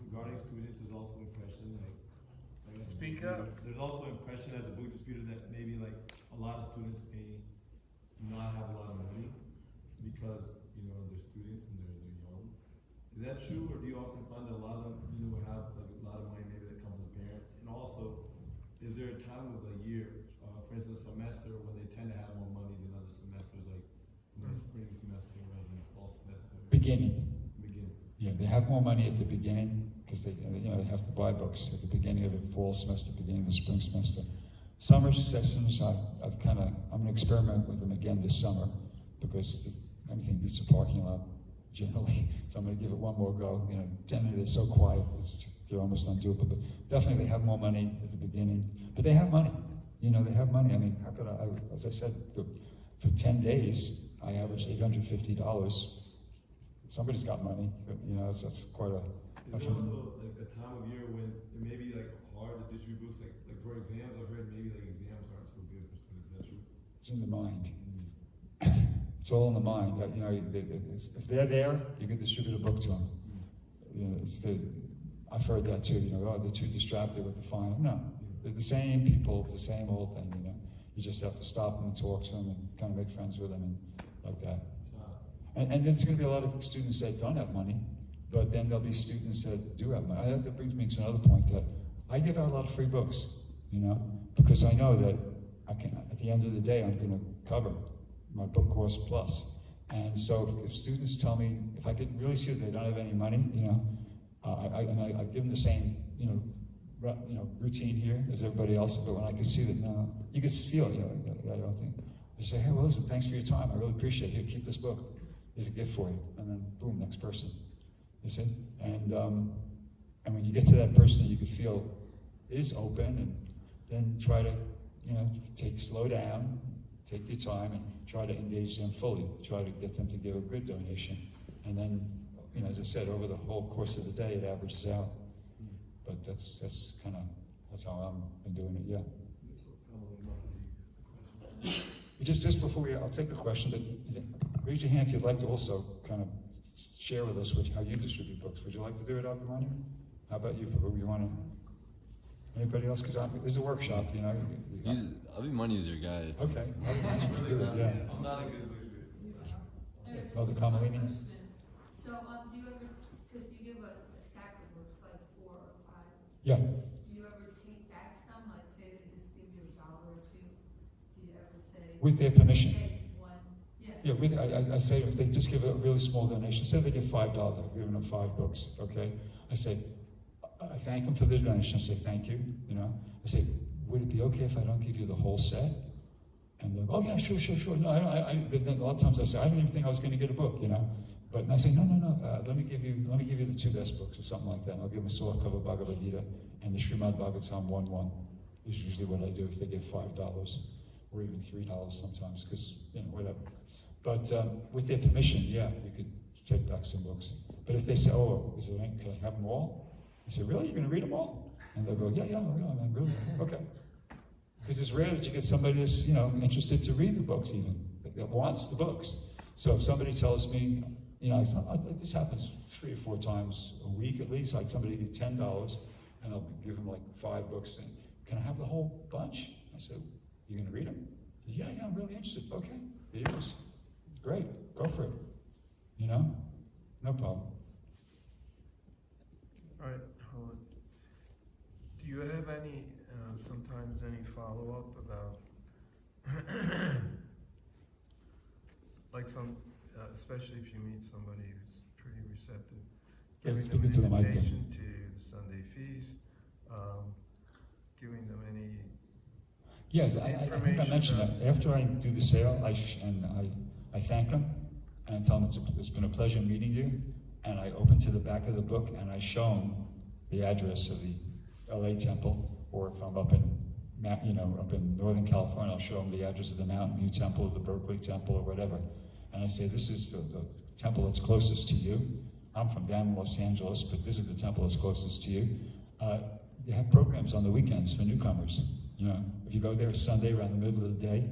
S3: regarding students, there's also impression
S4: Speak up.
S3: There's also impression as a book distributor that maybe a lot of students may not have a lot of money because they're students and they're young. Is that true, or do you often find that a lot of them have a lot of money maybe that comes from parents? And also, is there a time of the year, for instance, semester when they tend to have more money than other semesters, like spring semester rather than fall semester?
S1: Beginning. Yeah, they have more money at the beginning because they have to buy books at the beginning of the fall semester, beginning of the spring semester. Summer sessions, I'm going to experiment with them again this summer because everything beats a parking lot generally. So I'm going to give it one more go. Generally they're so quiet, they're almost undoable. But definitely they have more money at the beginning. But they have money. They have money. I mean, how could as I said, for 10 days, I averaged $850. Somebody's got money, but that's quite a.
S3: Is there also a time of year when it may be hard to distribute books, like for exams? I've heard maybe exams aren't so good for students. Is that true?
S1: It's in the mind. It's all in the mind. If they're there, you can distribute a book to them. I've heard that too. They're too distracted with the final. No, they're the same people. It's the same old thing. You just have to stop them and talk to them and kind of make friends with them and like that. And there's going to be a lot of students that don't have money, but then there'll be students that do have money. That brings me to another point that I give out a lot of free books, because I know that at the end of the day, I'm going to cover my book course plus. And so if students tell me, if I can really see that they don't have any money, I give them the same, routine here as everybody else. But when I can see that, you can feel it, I don't think. I say, hey, well, listen, thanks for your time. I really appreciate it. Here, keep this book. Here's a gift for you. And then, boom, next person. You see? And when you get to that person, you can feel is open, and then try to, slow down, take your time, and try to engage them fully. Try to get them to give a good donation. And then as I said, over the whole course of the day, it averages out. But that's how I've been doing it, yeah. Just before I'll take the question, but raise your hand if you'd like to also kind of share with us how you distribute books. Would you like to do it, Abhimanyu? How about you? Who you want to? Anybody else? Because this is a workshop,
S5: Abhimanyu is your guy.
S1: Okay. Abhimanyu can do it, yeah.
S3: I'm not a good
S1: Oh, the Kamalini?
S6: So, do you ever, because you give a stack of books, like 4 or 5,
S1: Yeah.
S6: do you ever take back some, like say they just give you $1 or 2, do you ever say?
S1: With their permission.
S6: Take one, yeah.
S1: Yeah, I say if they just give a really small donation, say they give $5, I've given them 5 books, okay? I say, I thank them for the donation, I say thank you, I say, would it be okay if I don't give you the whole set? And they're, oh yeah, sure. No, then a lot of times I say, I didn't even think I was going to get a book, But I say, no. Let me give you the 2 best books or something like that. And I'll give them Sula Bhagavad Gita and the Srimad Bhagavatam 1:1. This is usually what I do if they give $5 or even $3 sometimes, because whatever. But with their permission, yeah, you could take back some books. But if they say, oh, can I have them all? I say, really? You're going to read them all? And they'll go, yeah, really, okay. Because it's rare that you get somebody that's, interested to read the books even, that wants the books. So if somebody tells me, this happens 3 or 4 times a week at least, like somebody give $10 and I'll give them like 5 books. And can I have the whole bunch? I said, you going to read them? Said, yeah, I'm really interested. Okay, here it is. Great, go for it. No problem.
S4: All right, hold it. Do you have sometimes any follow-up about, like especially if you meet somebody who's pretty receptive,
S1: Yeah,
S4: giving
S1: speaking
S4: them
S1: to the
S4: an
S1: mic then.
S4: invitation to the Sunday feast, giving them any
S1: Yes, I think I mentioned that. After I do the sale, I thank them, and I tell them it's been a pleasure meeting you, and I open to the back of the book, and I show them the address of the LA temple, or if I'm up in Northern California, I'll show them the address of the Mountain View temple, or the Berkeley temple, or whatever. And I say, this is the temple that's closest to you. I'm from down in Los Angeles, but this is the temple that's closest to you. They have programs on the weekends for newcomers. If you go there Sunday around the middle of the day,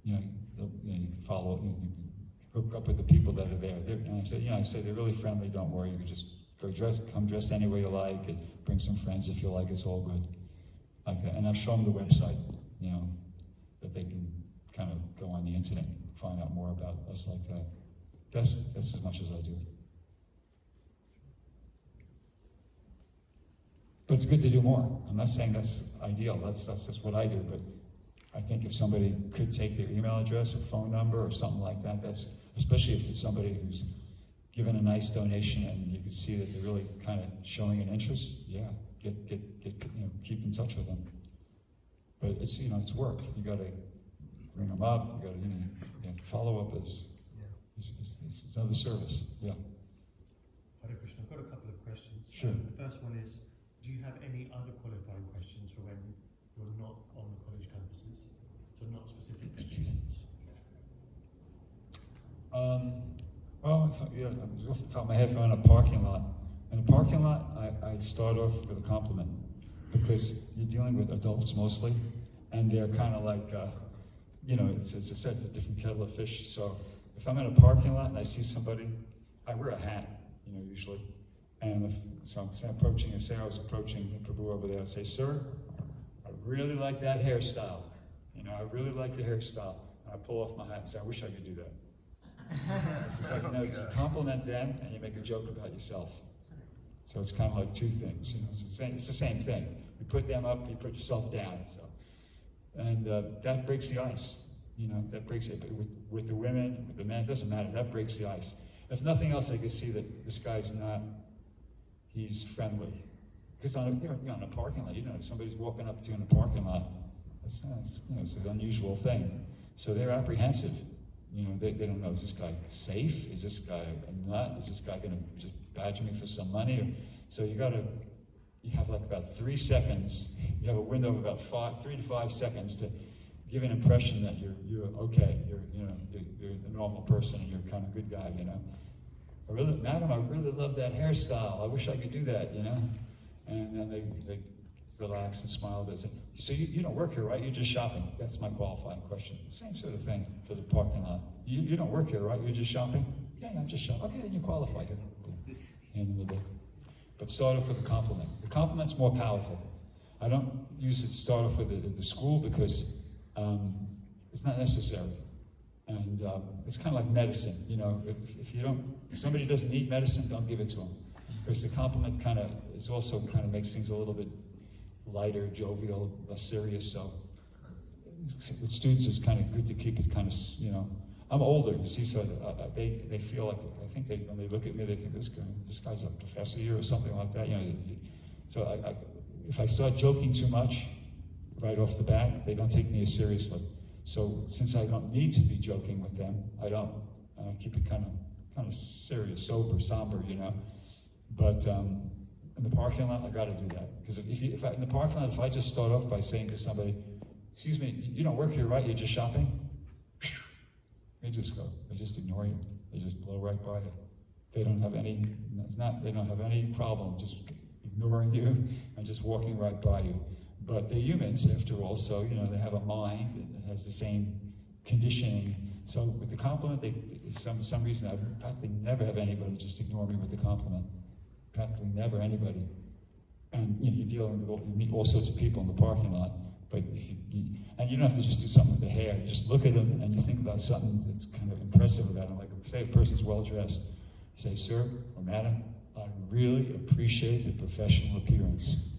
S1: you follow, you hook up with the people that are there. And I say they're really friendly. Don't worry. You can just come dressed any way you like, and bring some friends if you like. It's all good, like that. And I show them the website, that they can kind of go on the internet and find out more about us like that. That's as much as I do. But it's good to do more. I'm not saying that's ideal. That's what I do. But I think if somebody could take their email address or phone number or something like that, that's especially if it's somebody who's given a nice donation and you can see that they're really kind of showing an interest. Yeah, keep in touch with them. But it's it's work. You got to bring them up. You got to follow up is it's another service. Yeah.
S7: Hare Krishna. I've got a couple of questions.
S1: Sure.
S7: The first one is, do you have any other qualifying questions for when you're not on the college campuses? So not specific to students?
S1: Well, off the top of my head, if I'm in a parking lot. In a parking lot, I start off with a compliment because you're dealing with adults mostly, and they're kind of like, it's a different kettle of fish. So if I'm in a parking lot and I see somebody, I wear a hat, usually. And if I was approaching Prabhu over there, I'd say, sir, I really like that hairstyle. I really like your hairstyle. And I pull off my hat and say, I wish I could do that. It's like, to compliment them and you make a joke about yourself. So it's kind of like 2 things. It's the same thing. You put them up, you put yourself down. So, and that breaks the ice. That breaks it. But with the women, with the men, it doesn't matter. That breaks the ice. If nothing else, they can see that this guy's not. He's friendly. Because on a parking lot, somebody's walking up to you in a parking lot. It's an unusual thing. So they're apprehensive. They don't know, is this guy safe? Is this guy a nut? Is this guy going to just badger me for some money? So you have like about 3 seconds. You have a window of about 3 to 5 seconds to give an impression that you're okay. You're a normal person and you're kind of good guy, Madam, I really love that hairstyle. I wish I could do that, you know? And then they relax and smile. They say, so you don't work here, right? You're just shopping. That's my qualifying question. Same sort of thing for the parking lot. You don't work here, right? You're just shopping? Yeah, I'm just shopping. Okay, then you qualify here. Hand in the book. But start off with a compliment. The compliment's more powerful. I don't use it to start off with the school because it's not necessary. And it's kind of like medicine, you know. If somebody doesn't need medicine, don't give it to them. Because the compliment kind of makes things a little bit lighter, jovial, less serious. So with students, it's kind of good to keep it kind of, you know. I'm older, you see, so they feel like, I think when they look at me, they think this guy's a professor here or something like that, you know. So if I start joking too much right off the bat, they don't take me as seriously. So since I don't need to be joking with them, I don't. I keep it kind of serious, sober, somber, you know. But in the parking lot, I got to do that, because if in the parking lot, if I just start off by saying to somebody, "Excuse me, you don't work here, right? You're just shopping." They just go. They just ignore you. They just blow right by you. They don't have any. They don't have any problem just ignoring you and just walking right by you. But they're humans, after all, so, you know, they have a mind that has the same conditioning. So with the compliment, for some reason, I practically never have anybody just ignore me with the compliment. Practically never anybody. And, you know, you meet all sorts of people in the parking lot, but and you don't have to just do something with the hair. You just look at them and you think about something that's kind of impressive about them. Like, say a person's well-dressed, say, "Sir or madam, I really appreciate your professional appearance.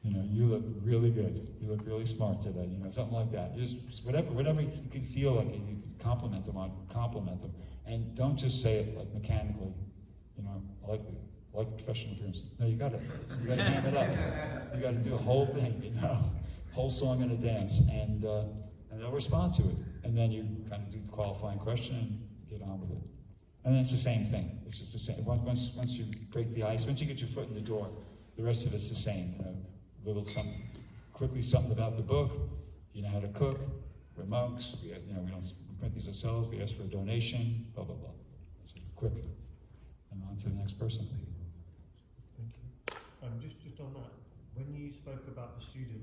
S1: You know, you look really good. You look really smart today." You know, something like that. Just whatever you can feel like you can compliment them on, compliment them. And don't just say it like mechanically, you know, I like professional appearance. No, you gotta hand it up. You gotta do a whole thing, you know, whole song and a dance, and they'll respond to it. And then you kind of do the qualifying question and get on with it. And then it's the same thing. It's just the same. Once you break the ice, once you get your foot in the door, the rest of it's the same. You know, something about the book. You know how to cook. We're monks. We don't print these ourselves. We ask for a donation. Blah blah blah. So quick. And on to the next person.
S7: Thank you. Just on that, when you spoke about the student,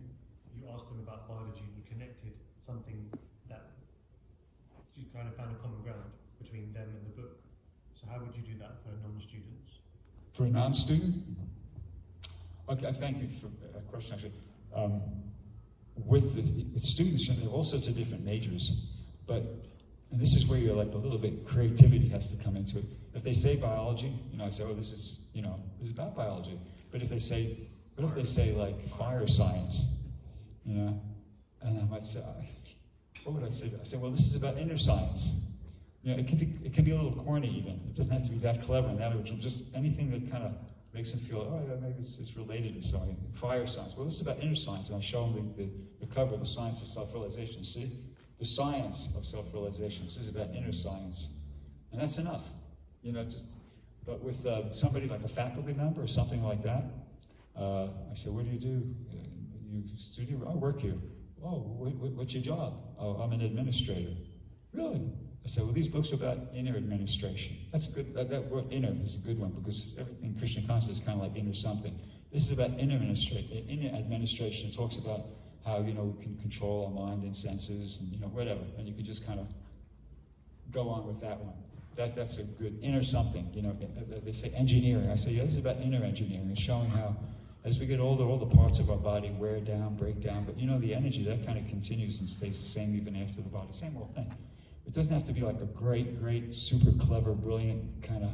S7: you asked them about biology and you connected something that you kind of found a common ground between them and the book. So how would you do that for non-students?
S1: For a non-student? Okay, thank you for a question, actually. With the students, there are all sorts of different majors, and this is where you're like a little bit creativity has to come into it. If they say biology, you know, I say, this is about biology. But what if they say like fire science, you know? And I might say, what would I say? I say, well, this is about inner science. You know, it can be a little corny even. It doesn't have to be that clever and that original. Just anything that kind of makes them feel, oh yeah, maybe it's related to something. Fire science. Well, this is about inner science, and I show them the cover, the science of self-realization. See, the science of self-realization. This is about inner science, and that's enough. You know, but with somebody like a faculty member or something like that, I say, what do? You study? I work here. Oh, what's your job? Oh, I'm an administrator. Really? I said, well, these books are about inner administration. That's a good, that word inner is a good one, because everything in Christian consciousness is kind of like inner something. This is about inner administration. It talks about how, you know, we can control our mind and senses and, you know, whatever. And you can just kind of go on with that one. That's a good inner something, you know. They say engineering. I say, yeah, this is about inner engineering. It's showing how, as we get older, all the parts of our body wear down, break down. But, you know, the energy, that kind of continues and stays the same even after the body. Same old thing. It doesn't have to be like a great, super clever, brilliant kind of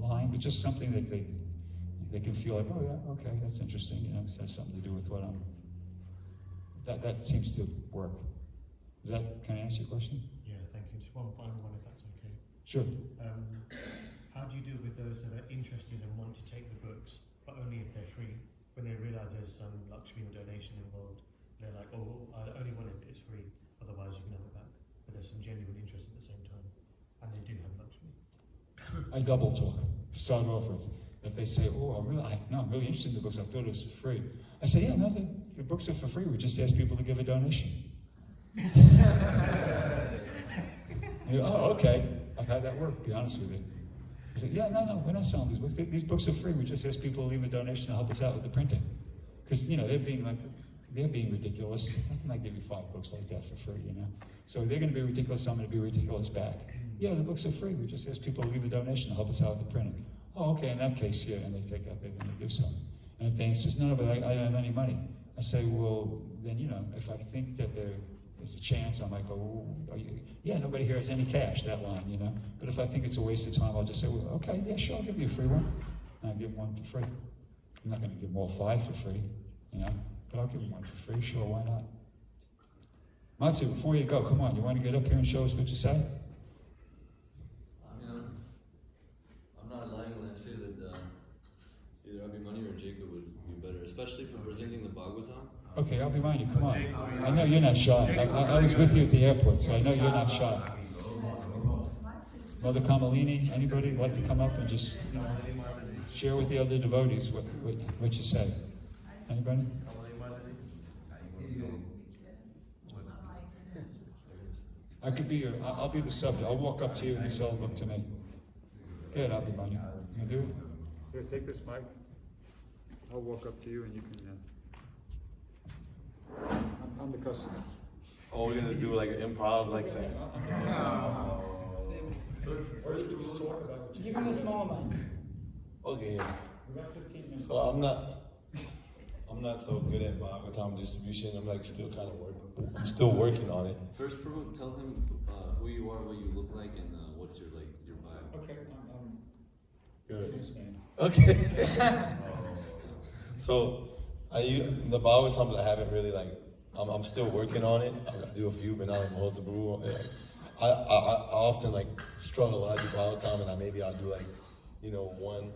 S1: line, but just something that they can feel like, oh yeah, okay, that's interesting. You know, it has something to do with what I'm. That seems to work. Does that kind of answer your question?
S7: Yeah, thank you. Just one final one, if that's okay.
S1: Sure.
S7: How do you deal with those that are interested and want to take the books, but only if they're free? When they realise there's some Lakshmi donation involved, they're like, oh, I only want it if it's free. Otherwise, you can have it back. But there's some genuine interest at the same time, and they do have Lakshmi.
S1: I double talk. Start off with, if they say, oh, I'm really interested in the books. I thought it was free. I say, yeah, no, the books are for free. We just ask people to give a donation. You go, oh, okay. I've had that work, to be honest with you. I said, yeah, no, we're not selling these books. These books are free. We just ask people to leave a donation to help us out with the printing. Because, they're being ridiculous. How can I give you 5 books like that for free, So they're going to be ridiculous, I'm going to be ridiculous back. Yeah, the books are free. We just ask people to leave a donation to help us out with the printing. Oh, okay, in that case, yeah, and they're going to give some. And if they insist, no, but I don't have any money. I say, well, then, if I think that there's a chance, I might go, yeah, nobody here has any cash, that line, But if I think it's a waste of time, I'll just say, well, okay, yeah, sure, I'll give you a free one. And I'll give one for free. I'm not going to give them all 5 for free, but I'll give them one for free, sure, why not? Matsu, before you go, come on, you want to get up here and show us what you say?
S5: I mean, I'm not lying when I say that either Abhimanyu or Jacob would be better, especially for presenting the Bhagavatam.
S1: Okay, I'll remind you, come on. I know you're not shy. I was with you at the airport, so I know you're not shy. Mother Kamalini, anybody like to come up and just share with the other devotees what you say? Anybody? I could be your, I'll be the subject. I'll walk up to you and you sell a book to me. Good, I'll be mine. You do? Here, take this mic. I'll walk up to you and you can. I'm the customer.
S3: Oh, we're gonna do like an improv, like saying.
S1: Or you could just talk about what you
S8: Give him a small mic.
S3: Okay.
S1: We got 15 minutes.
S3: So I'm not so good at Bhagavatam distribution. I'm like still kind of working. I'm still working on it.
S5: First, Prabhu, tell him who you are, what you look like, and what's your vibe.
S1: Okay,
S3: Good.
S1: businessman.
S3: Okay. So the Bhagavatams I haven't really I'm still working on it. I do a few, but not most of them. I often struggle. I do Bhagavatam and I'll do one,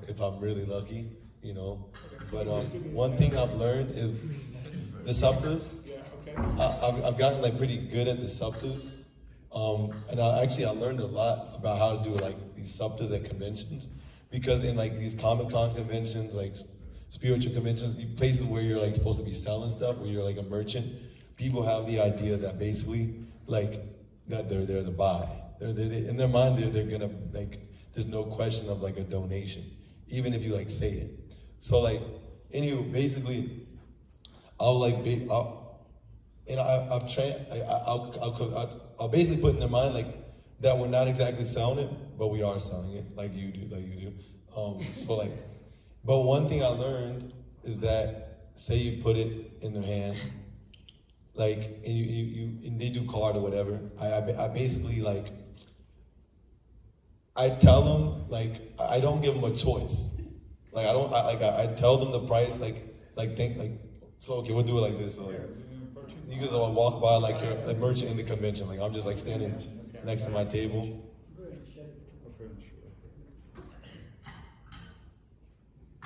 S3: if I'm really lucky, But one thing I've learned is the saptas.
S1: Yeah, okay.
S3: I've gotten pretty good at the saptas. And I learned a lot about how to do these saptas at conventions, because in these Comic-Con conventions, spiritual conventions, places where you're supposed to be selling stuff, where you're a merchant, people have the idea that basically that they're there to buy. They're in their mind they're gonna there's no question of a donation, even if you say it. So anyway, basically, I'll basically put in their mind that we're not exactly selling it, but we are selling it, like you do. But one thing I learned is that say you put it in their hand, and they do card or whatever. I basically I tell them I don't give them a choice. I tell them the price so okay, we'll do it like this. So you guys will walk by you're a merchant in the convention. I'm just standing next to my table.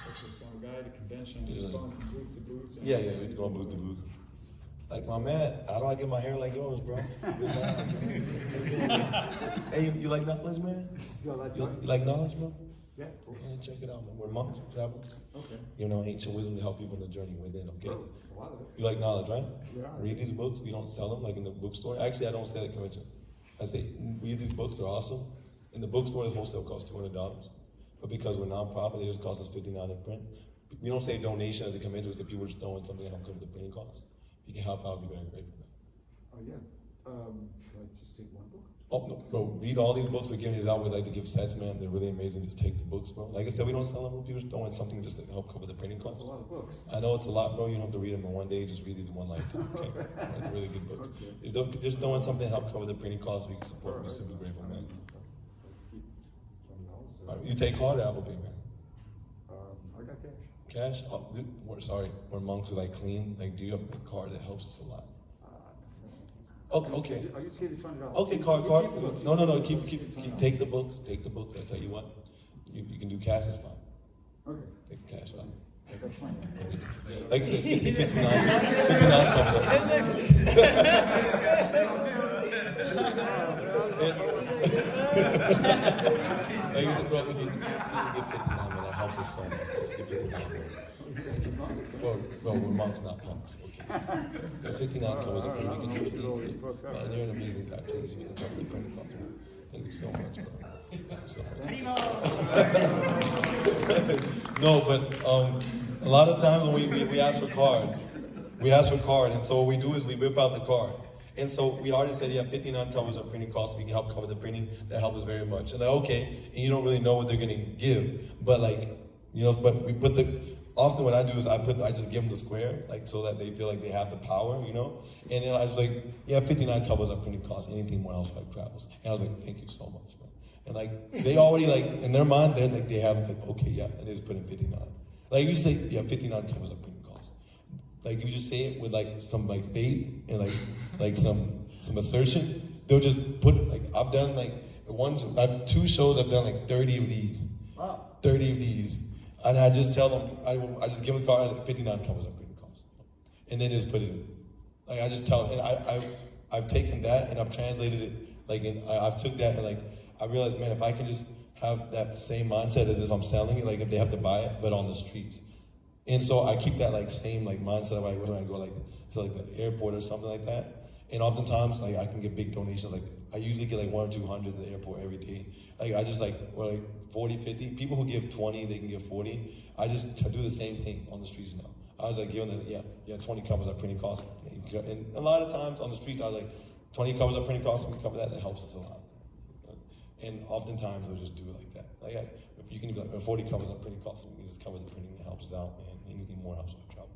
S1: So a guy at a convention, he's going from booth to booth.
S3: Yeah, we're going booth to booth. My man, how do I get my hair like yours, bro? Hey, you like knowledge, man? You like knowledge, bro?
S1: Yeah.
S3: Yeah, check it out, man. We're monks, travel.
S1: Okay.
S3: Ancient wisdom to help people in the journey within, okay?
S1: Oh, a lot of it.
S3: You like knowledge, right?
S1: Yeah.
S3: Read these books. You don't sell them in the bookstore. Actually, I don't sell at convention. I say, read these books. They're awesome. In the bookstore, the wholesale costs $200. But because we're non-profit, they just cost us $59 in print. We don't say donation at the convention. We say people just throwing something to help cover the printing costs. If you can help out, we'd be very grateful.
S1: Oh, yeah. Should I just take one book?
S3: Oh, no, bro, read all these books. We're giving these out. We like to give sets, man. They're really amazing. Just take the books, bro. Like I said, we don't sell them. People just throwing something just to help cover the printing costs.
S1: That's a lot of books.
S3: I know it's a lot, bro. You don't have to read them in one day. Just read these in one lifetime, okay? They're really good books.
S1: Okay.
S3: If they're just throwing something to help cover the printing costs, we can support. We're super grateful, man. All right, you take card or Apple Pay, man?
S1: I got cash.
S3: Cash? Oh, we're monks who clean. Do you have a card that helps us a lot? Okay.
S1: Are you scared of $20?
S3: Okay, card. No. Keep. Take the books. Take the books. I tell you what, you can do cash. It's fine.
S1: Okay.
S3: Take the cash fine.
S1: That's fine.
S3: Like I said, 59 comes up. Like, bro, we can get 59, man. That helps us so much. Get 59. Well, we're monks, not punks. Okay. The 59 covers up, and we can do it easy. Man, you're an amazing guy. Please, you can help me bring the cost. Thank you so much, bro. Thank you so much. No, but a lot of times when we ask for cards, and so what we do is we whip out the card. And so we already said, yeah, 59 covers our printing costs. We can help cover the printing. That helps us very much. And like, okay, and you don't really know what they're gonna give, but like, you know, but we put often what I do is I just give them the square, like so that they feel like they have the power, you know. And then I was like, yeah, 59 covers our printing costs. Anything more else like travels. And I was like, thank you so much, man. And like they already like in their mind, they're like they have like, okay, yeah, and they just put in 59. Like you say, yeah, 59 covers our printing costs. Like you just say it with like some like faith and like some assertion. They'll just put it. Like I've done like I've 2 shows. I've done like 30 of these.
S1: Wow.
S3: 30 of these, and I just tell them. I just give them a card. I was like 59 covers our printing costs, and then just put it in. Like I just tell them, and I've taken that and I've translated it. Like I've took that and like I realized, man, if I can just have that same mindset as if I'm selling it, like if they have to buy it, but on the streets. And so I keep that like same like mindset of like when I go like to like the airport or something like that. And oftentimes like I can get big donations. Like I usually get like 100 or 200 at the airport every day. Like I just like or like 40, 50. People who give 20, they can give 40. I just do the same thing on the streets now. I was like giving them 20 covers our printing costs. And a lot of times on the streets I was like 20 covers our printing costs. We cover that. That helps us a lot. And oftentimes they'll just do it like that. Like if you can do like 40 covers our printing costs, we can just cover the printing that helps us out, man. Anything more helps with travel.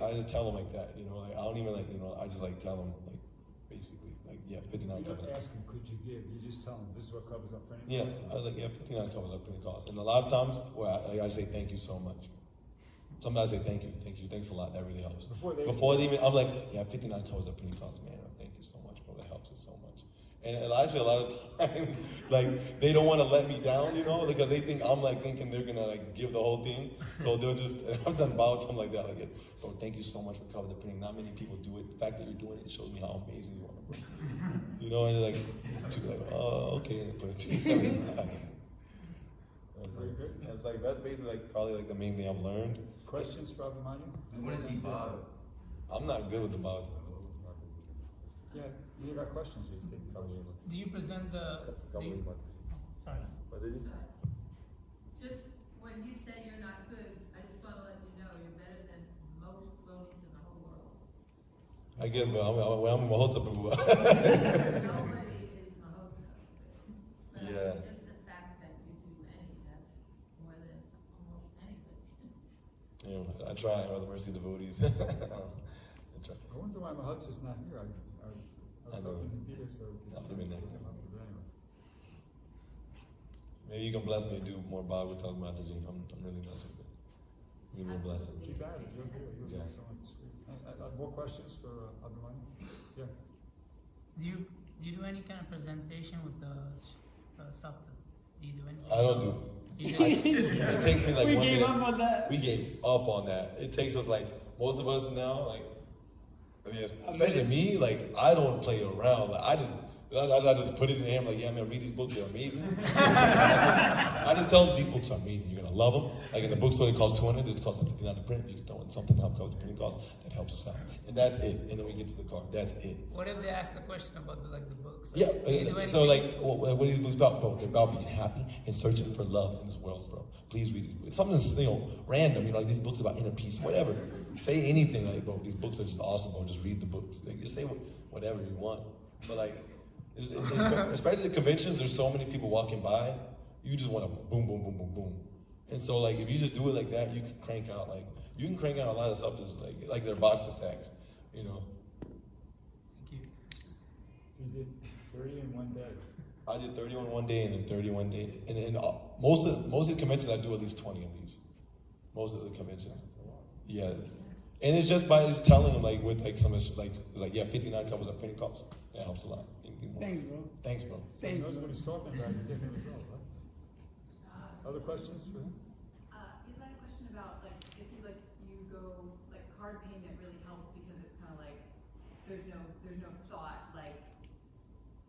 S3: I just tell them like that, you know. Like I don't even like, you know. I just like tell them like basically like 59
S1: You
S3: covers.
S1: don't ask them, could you give? You just tell them, this is what covers our printing
S3: Yeah,
S1: costs.
S3: I was like 59 covers our printing costs, and a lot of times where I say thank you so much. Sometimes I say thanks a lot. That really helps.
S1: Before they
S3: even, I'm like, yeah, 59 covers our printing costs, man. Thank you so much, bro. That helps us so much. And actually, a lot of times, like they don't want to let me down, you know, because they think I'm like thinking they're gonna like give the whole thing. So they'll just. And I've done about something like that, like, so thank you so much for covering the printing. Not many people do it. The fact that you're doing it shows me how amazing you are, bro. You know, and they're like, oh, okay, and put it 275. It's like that's basically like probably like the main thing I've learned.
S1: Questions for Abhimanyu?
S8: And what is he about?
S3: I'm not good with the bowed.
S1: Yeah, you got questions, you take the covers.
S9: Do you present sorry.
S6: Just when you say you're not good, I just want to let you know you're better than most Ronies in the whole world.
S3: I guess, but I'm a Mahota Prabhu.
S6: Nobody is Mahota. But
S3: Yeah.
S6: just the fact that you do any, that's more than almost anybody.
S3: I try, or the mercy devotees. I try.
S1: I wonder why Mahutz is not here. I was hoping he'd be here, so.
S3: That would've been nice.
S1: But anyway.
S3: Maybe you can bless me to do more Bhagavatam Mataji. I'm really blessed. Give me a blessing.
S1: Keep at it, you'll do it. You'll
S3: Yeah.
S1: do excellent. More questions for Abhimanyu? Yeah.
S9: Do you do any kind of presentation with the Sapta? Do you do anything?
S3: I don't do.
S9: You
S3: It takes me like
S9: We
S3: 1
S9: gave
S3: minute.
S9: up on that.
S3: We gave up on that. It takes us like most of us now, like I mean, especially me, like I don't play around. Like I just put it in the hand. Like, yeah, man, read these books. They're amazing. I just tell them these books are amazing. You're gonna love them. Like in the bookstore, it costs $200. It costs us $59 to print. You can throw in something to help cover the printing costs. That helps us out. And that's it. And then we get to the card. That's it.
S9: What if they ask the question about the books?
S3: Yeah.
S9: Do you do
S3: So
S9: anything?
S3: like, what are these books about, bro? They're about being happy and searching for love in this world, bro. Please read these books. Something random. You know, like these books about inner peace, whatever. Say anything, like, bro. These books are just awesome, bro. Just read the books. Like, just say whatever you want. But like, especially the conventions, there's so many people walking by. You just want to boom, boom, boom, boom, boom. And so like, if you just do it like that, you can crank out a lot of substances, like their bhakti stacks, you know.
S9: Thank you.
S1: So you did 30 in one day.
S3: I did 31 one day and then 31 days. And most of the conventions, I do at least 20 of these. Most of the conventions. Yeah. And it's just by just telling them, like, with, like, some, like, 59 covers of printing costs. That helps a lot.
S9: Thanks, bro.
S3: Thanks, bro.
S1: So he knows what he's talking about, he's getting the result, right? Other questions for him?
S10: Is that a question about, like, it seems like you go, like, card payment really helps because it's kind of like, there's no thought, like,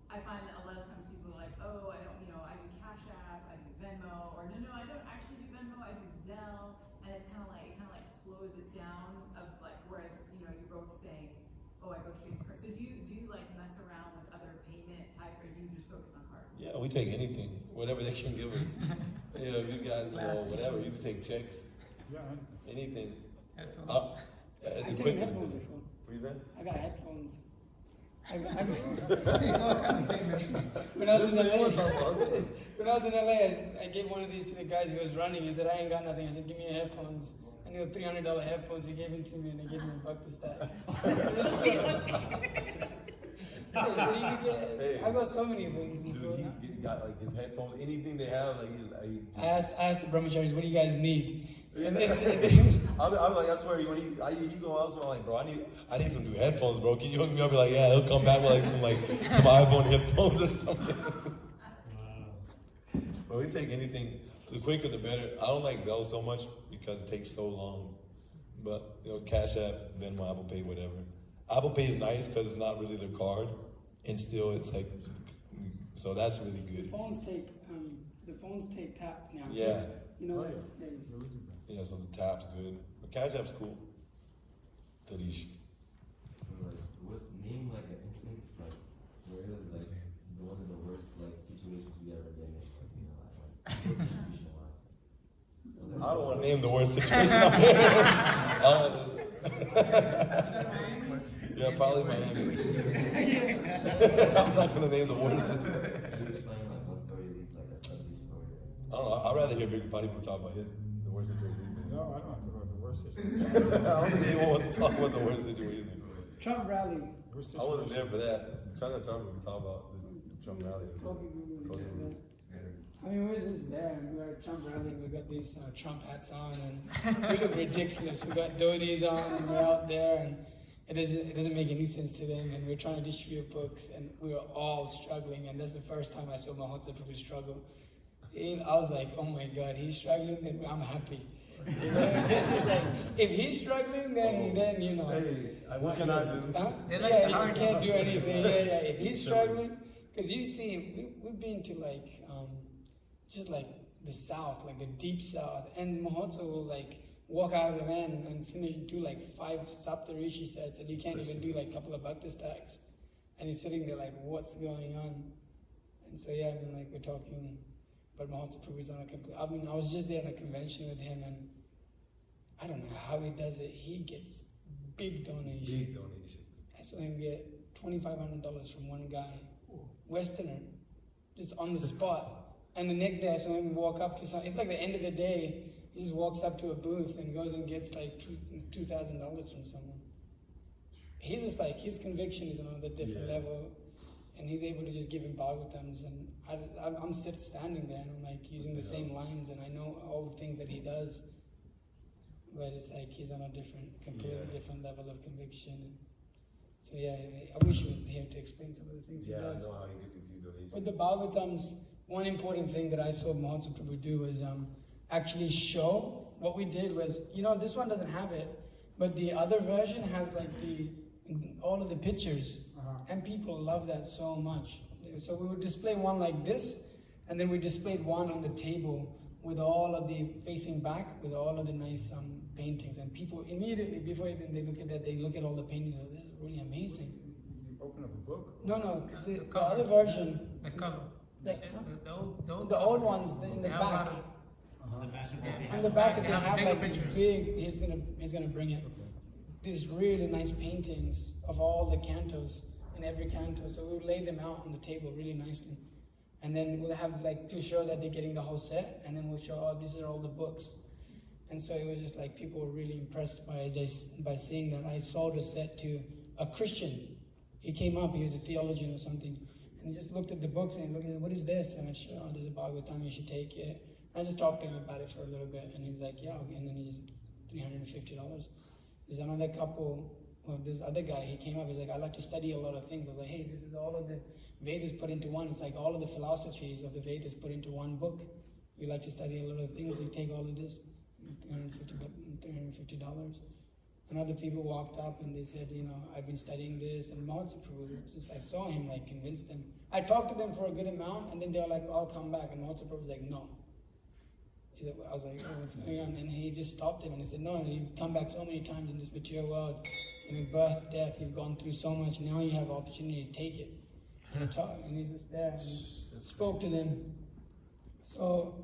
S10: I find that a lot of times people are like, oh, I do Cash App, I do Venmo, or no, I don't actually do Venmo, I do Zelle, and it kind of like slows it down of like, whereas, you're both saying, oh, I go straight to card. So do you like mess around with other payment types, or do you just focus on card?
S3: Yeah, we take anything, whatever they can give us. You guys, whatever, you can take checks,
S1: Yeah,
S3: anything.
S9: Headphones.
S8: I
S3: The
S8: take headphones before.
S3: What you said?
S8: I got headphones.
S9: All kind of payments.
S8: When I was in LA, I gave one of these to the guys who was running. He said, I ain't got nothing. I said, give me your headphones. And they were $300 headphones. He gave them to me and I gave him $1 to stack. I got so many things.
S3: Dude, he got like his headphones, anything they have,
S8: I asked the brahmacharis, what do you guys need? And
S3: I'm like, I swear, when he go out, so I'm like, bro, I need some new headphones, bro. Can you hook me up? Be like, yeah, he'll come back with some iPhone headphones or something. But we take anything, the quicker the better. I don't like Zelle so much because it takes so long. But Cash App, Venmo, Apple Pay, whatever. Apple Pay is nice because it's not really their card, and still it's like, so that's really
S8: the
S3: good.
S8: phones take tap now.
S3: Yeah.
S8: There's-
S3: Yeah, so the tap's good. But Cash App's cool. Tarish.
S11: What's name like an instance like where it was like one of the worst like situations you ever been in,
S3: I don't want to name the worst situation I'm in. Yeah, probably Miami. I'm not gonna name the worst.
S11: Can you explain like one story, at least like a subject story?
S3: I don't know. I'd rather hear Brghupati Prabhu talk about the worst situation.
S1: no, I don't have to go to the worst situation.
S3: I don't think anyone wants to talk about the worst situation.
S8: Trump rally.
S1: Worst
S3: I wasn't there
S1: situation.
S3: for that. Trump would talk about the Trump rally.
S8: I mean, we're just there, and we're at Trump rally, we got these Trump hats on, and we look ridiculous. We got dhotis on, and we're out there, and it doesn't make any sense to them, and we're trying to distribute books, and we were all struggling, and that's the first time I saw Mahotsa Prabhu struggle. I was like, oh my God, he's struggling, then I'm happy. It's like, if he's struggling, then
S3: Hey, what can I do?
S8: Yeah, he can't do anything. Yeah. If he's struggling, because you see, we've been to just like the South, like the deep South, and Mahotsa will walk out of the van and do 5 Saptarishi sets, and he can't even do a couple of bhakti stacks, and he's sitting there like, what's going on? And so we're talking, but Mahotsa Prabhu's on a complete. I mean, I was just there on a convention with him, and I don't know how he does it. He gets big donations.
S3: Big donations.
S8: I saw him get $2,500 from one guy, Westerner, just on the spot. And the next day I saw him walk up to some. It's like the end of the day. He just walks up to a booth and goes and gets $2,000 from someone. He's just his conviction is on a different level, and he's able to just give him Bhagavatams. And I'm standing there and I'm using the same lines, and I know all the things that he does. But it's he's on a completely different level of conviction. So I wish he was here to explain some of the things he does.
S3: I know how he gets these donations.
S8: With the Bhagavatams, one important thing that I saw Mahotsa Prabhu do was actually show. What we did was, this one doesn't have it, but the other version has all of the pictures, and people love that so much. So we would display one like this, and then we displayed one on the table with all of the facing back, with all of the nice paintings, and people immediately, before even they look at that, they look at all the paintings. Oh, this is really amazing.
S1: You open up a book?
S8: No, because the other version,
S9: The cover.
S8: the old ones in the back.
S9: Yeah.
S8: On the back, they
S9: Yeah,
S8: have
S9: bigger
S8: these
S9: pictures.
S8: big. He's gonna bring it. These really nice paintings of all the cantos in every canto. So we'll lay them out on the table really nicely, and then we'll have to show that they're getting the whole set, and then we'll show these are all the books. And so it was just people were really impressed by seeing that I sold a set to a Christian. He came up. He was a theologian or something, and he just looked at the books and he looked at what is this? And I said, oh, this is Bhagavatam. You should take it. I just talked to him about it for a little bit, and he was like, yeah, okay. And then he just $350. There's another couple, this other guy, he came up, he's like, I like to study a lot of things. I was like, hey, this is all of the Vedas put into one. It's like all of the philosophies of the Vedas put into one book. We like to study a lot of things. You take all of this, $350. And other people walked up and they said, you know, I've been studying this, and Mahotsa Prabhu, it's just, I saw him like convince them. I talked to them for a good amount, and then they were like, I'll come back, and Mahotsa Prabhu was like, no. I was like, oh, what's going on? And he just stopped him and he said, no, you've come back so many times in this material world, birth, death, you've gone through so much, now you have opportunity to take it. And he's just there and spoke to them. So,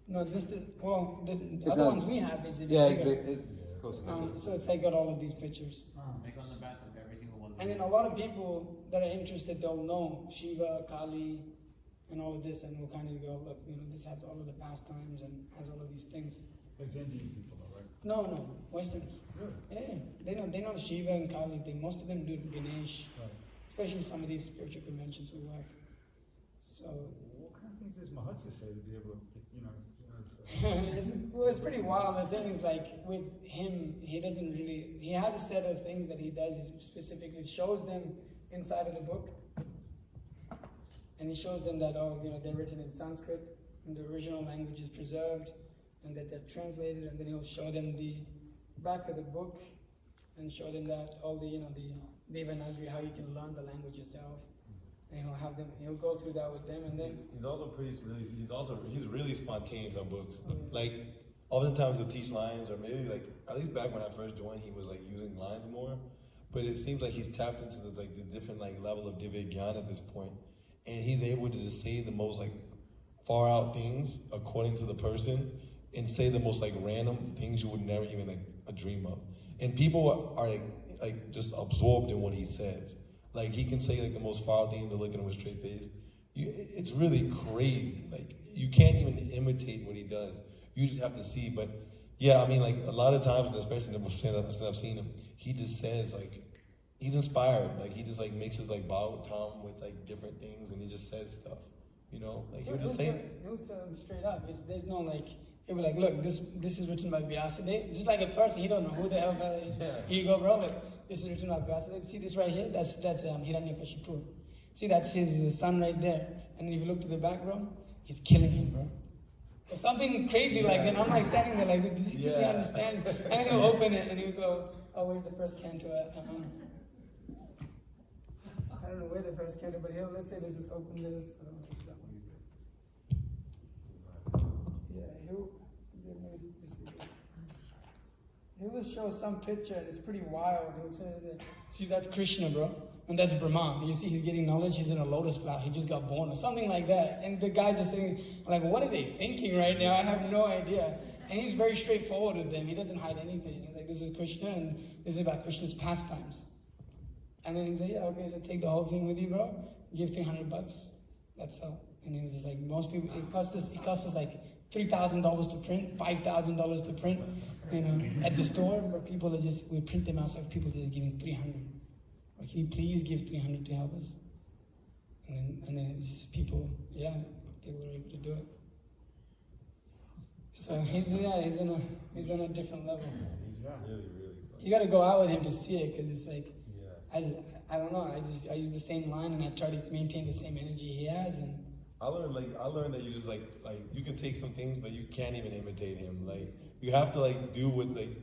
S8: no, this is, well, the other ones we have is bigger. So it's like got all of these pictures.
S12: Like on the back of every single one.
S8: And then a lot of people that are interested, they'll know Shiva, Kali, and all of this, and we'll kind of go, look, you know, this has all of the pastimes and has all of these things.
S1: It's Indian people, though, right?
S8: No, Westerners.
S1: Really?
S8: Yeah, they know Shiva and Kali. Most of them do Ganesh,
S1: Right.
S8: especially some of these spiritual conventions we work. So.
S1: What kind of things does Mahotsa say to be able to, you know?
S8: It's pretty wild. The thing is, like, with him, he has a set of things that he does. He specifically shows them inside of the book. And he shows them that, oh, you know, they're written in Sanskrit, and the original language is preserved, and that they're translated, and then he'll show them the back of the book, and show them that all the, you know, the Devanagari, how you can learn the language yourself. And he'll go through that with them, and then
S3: he's also he's really spontaneous on books. Like, oftentimes he'll teach lines, or maybe like, at least back when I first joined, he was like using lines more. But it seems like he's tapped into this, like, the different like level of Divya Gyan at this point, and he's able to just say the most like far out things according to the person, and say the most like random things you would never even like dream of. And people are like just absorbed in what he says. Like, he can say like the most foul thing to look at him with a straight face. It's really crazy. Like, you can't even imitate what he does. You just have to see. But yeah, I mean, like, a lot of times, and especially since I've seen him, he just says like, he's inspired. Like, he just like mixes like Bhagavatam with like different things, and he just says stuff. You know, like he'll just say.
S8: He'll tell them straight up. There's no like. He'll be like, look, this is written by Vyasadeva. Just like a person, he don't know who the hell that is. Yeah. Here you go, bro. Like, this is written by Vyasadeva. See this right here? That's Hiranyakashipu. See, that's his son right there. And if you look to the back, bro, he's killing him, bro. Or something crazy like that. And I'm like standing there like, does he really understand? And then he'll open it and he'll go, oh, where's the first canto at? I don't know where the first canto, but let's say this is open this. He'll just show some picture and it's pretty wild. He'll say that, see, that's Krishna, bro. And that's Brahma. You see, he's getting knowledge. He's in a lotus flower. He just got born or something like that. And the guy's just thinking, like, what are they thinking right now? I have no idea. And he's very straightforward with them. He doesn't hide anything. He's like, this is Krishna and this is about Krishna's pastimes. And then he's like, yeah, okay, so take the whole thing with you, bro. Give $300. That's all. And he was just like, most people, it cost us like $3,000 to print, $5,000 to print, you know, at the store, but people we print them ourselves, people are just giving $300. Or can you please give $300 to help us? And then it's just people are able to do it. So he's on a different level.
S3: He's really, really good.
S8: You gotta go out with him to see it, because it's like, I don't know, I use the same line and I try to maintain the same energy he has, and
S3: I learned that you just like you can take some things, but you can't even imitate him. Like, you have to like do what's like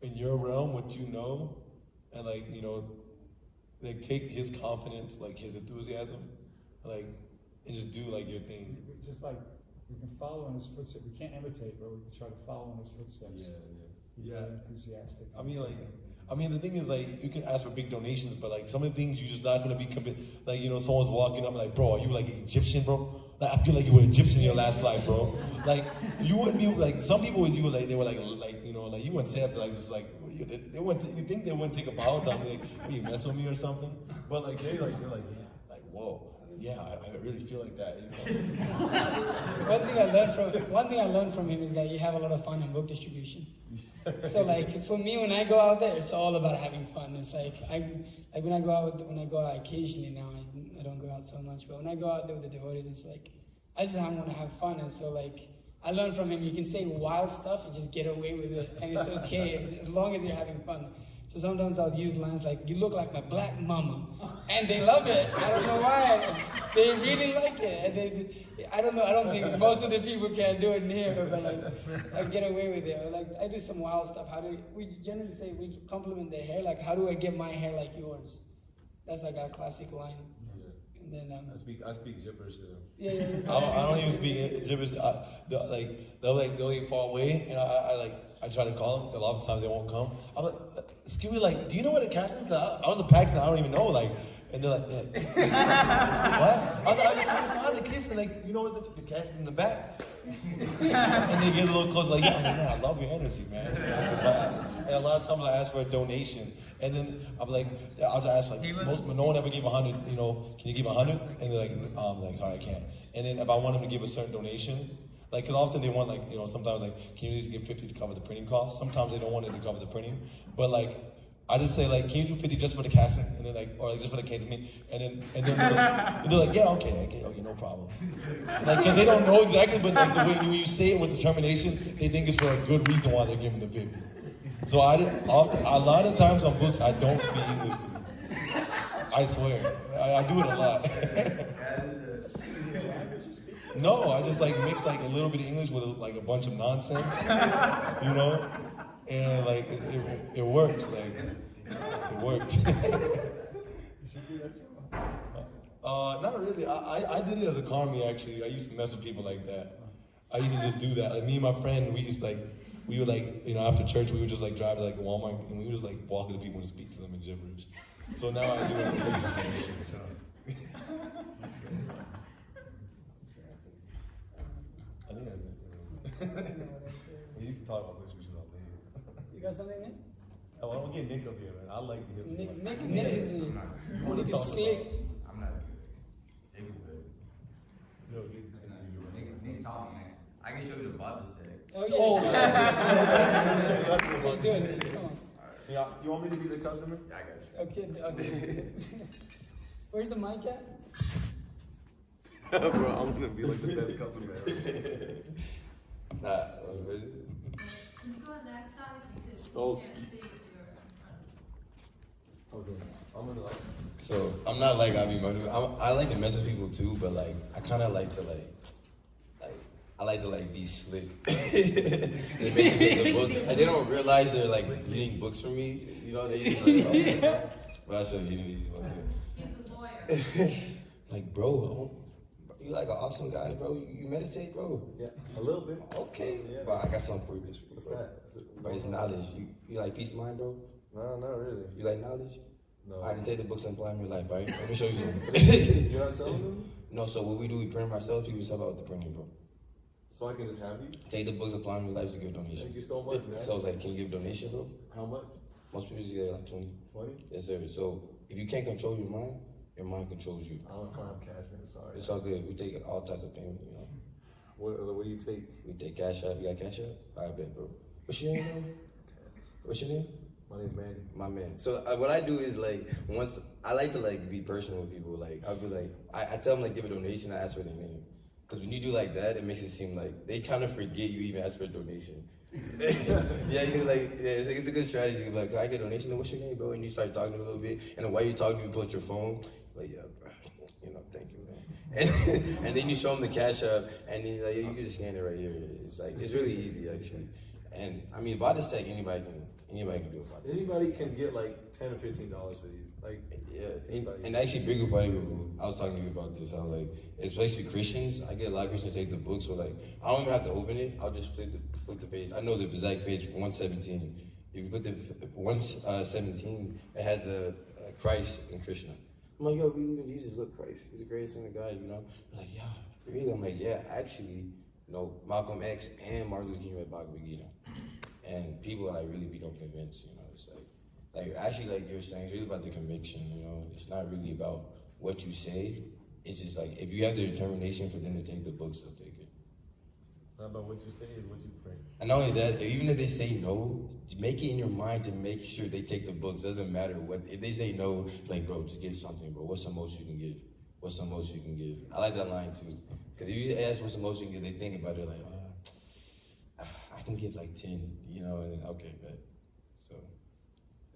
S3: in your realm, what you know, and like, you know, like take his confidence, like his enthusiasm, like, and just do like your thing.
S1: Just like we can follow in his footsteps. We can't imitate, but we can try to follow in his footsteps. Be very enthusiastic.
S3: I mean, the thing is, like, you can ask for big donations, but like some of the things you're just not gonna be like, you know, someone's walking up like, bro, are you like Egyptian, bro? Like, I feel like you were Egyptian in your last life, bro. Like, you wouldn't be like, some people with you, like, they were like, you know, like, you wouldn't say that to like, just like, you think they wouldn't take a bow time, like, you mess with me or something? But like, they're like, yeah, like, whoa. Yeah, I really feel like that. You know?
S8: One thing I learned from him is that you have a lot of fun in book distribution. So like, for me, when I go out there, it's all about having fun. It's like when I go out occasionally now, I don't go out so much, but when I go out there with the devotees, it's like I just want to have fun. And so like, I learned from him, you can say wild stuff and just get away with it, and it's okay as long as you're having fun. So sometimes I'll use lines like, "You look like my black mama," and they love it. I don't know why. They really like it. And I don't know. I don't think most of the people can do it in here, but like, I get away with it. Or like, I do some wild stuff. We generally say we compliment their hair. Like, how do I get my hair like yours? That's like our classic line. And then
S3: I speak gibberish to them.
S8: yeah.
S3: I don't even speak gibberish. They'll get far away, and I try to call them because a lot of times they won't come. I'm like, excuse me, like, do you know where the casting? Cause I was a Paxton, I don't even know, like, and they're like, what? I was just trying to find the kids, and like, you know what's the casting in the back? And they get a little close, like, yeah, man, I love your energy, man. And a lot of times I ask for a donation. And then I'm like, I'll just ask like, no one ever gave 100, you know, can you give 100? And they're like, sorry, I can't. And then if I want them to give a certain donation, like, cause often they want like, you know, sometimes like, can you at least give 50 to cover the printing costs? Sometimes they don't want it to cover the printing. But like, I just say like, can you do 50 just for the casting? And then like, or like just for the case of me? And then they're like, yeah, okay, no problem. Like, cause they don't know exactly, but like the way when you say it with determination, they think it's for a good reason why they're giving the 50. So a lot of times on books, I don't speak English to them. I swear. I do it a lot. No, I just like mix like a little bit of English with like a bunch of nonsense, you know? And like, it works, like, it worked. Not really. I did it as a comedy, actually. I used to mess with people like that. I used to just do that. Like me and my friend, we would like, you know, after church, we would just like drive to like Walmart and we would just like walk to the people and speak to them in gibberish. So now I do it. I think I did. You can talk about this, we should all leave.
S8: You got something, Nick?
S3: Oh, I don't get Nick up here, man. I like to hear
S8: Nick is slick.
S2: I'm not good. Nick talking, actually. I can show you the bottle stack.
S8: Oh, yeah. Let's do it, Nick. Come on.
S3: Yeah, you want me to be the customer?
S2: Yeah, I got you.
S8: Okay. Where's the mic at?
S3: Bro, I'm gonna be like the best customer ever.
S6: Can you go on that side because
S3: Oh.
S6: you can't see if you're.
S3: Okay, I'm gonna like.
S11: So I'm not like Abi Manu. I like to mess with people too, but like I kind of like to I like to like be slick. They make me get the book, and they don't realize they're like getting books from me. You know, they just like, oh, but I show you these books.
S6: He's a lawyer.
S11: Like, bro, you like an awesome guy, bro. You meditate, bro.
S3: Yeah, a little bit.
S11: Okay,
S3: Yeah.
S11: but I got something for you.
S3: What's that?
S11: But it's knowledge. You like peace of mind, bro?
S3: No, not really.
S11: You like knowledge?
S3: No.
S11: I can take the books and apply them in your life, right? Let me show you something.
S3: You're not selling them?
S11: No, so what we do, we print them ourselves. People sell out the printing, bro.
S3: So I can just have you?
S11: Take the books, apply them in your life to give a donation.
S3: Thank you so much, man.
S11: So, like, can you give a donation, bro?
S3: How much?
S11: Most people just get like 20.
S3: 20?
S11: Yes, sir. So, if you can't control your mind controls you.
S3: I don't have cash, man. Sorry.
S11: It's all good. We take all types of payment, you know.
S3: What do you take?
S11: We take Cash App. You got Cash App? I bet, bro. What's your name, bro? What's your name?
S3: My name's Mandy.
S11: My man. So what I do is like once I like to like be personal with people. Like I'll be like I tell them like give a donation. I ask for their name because when you do like that, it makes it seem like they kind of forget you even asked for a donation. It's a good strategy. Like, can I get a donation? What's your name, bro? And you start talking a little bit, and then while you're talking, you pull out your phone. Like, yeah, bro. You know, thank you, man. And then you show them the Cash App, and then like, you can just scan it right here. It's like it's really easy actually. And I mean, by the sec, anybody can do about this.
S3: Anybody can get like $10 or $15 for these. Like,
S11: Yeah,
S3: anybody.
S11: and actually, Brghupati Prabhu, I was talking to you about this. I was like, especially Christians, I get a lot of Christians take the book, so like, I don't even have to open it. I'll just flip the page. I know the exact page 117. If you put the 117, it has a Christ and Krishna. I'm like, yo, we believe in Jesus. Look, Christ, he's the greatest thing of God, you know. They're like, yeah, really? I'm like, yeah, actually, you know, Malcolm X and Martin Luther King read Bhagavad Gita, and people like really become convinced. You know, it's like actually, like you're saying, it's really about the conviction, you know. It's not really about what you say. It's just like, if you have the determination for them to take the books, they'll take it.
S3: Not about what you say, it's what you bring.
S11: And not only that, even if they say no, make it in your mind to make sure they take the books. Doesn't matter what, if they say no, like, bro, just give something, bro. What's the most you can give? What's the most you can give? I like that line too. Because if you ask what's the most you can give, they think about it like, I can give like 10, you know, and okay, bet. So,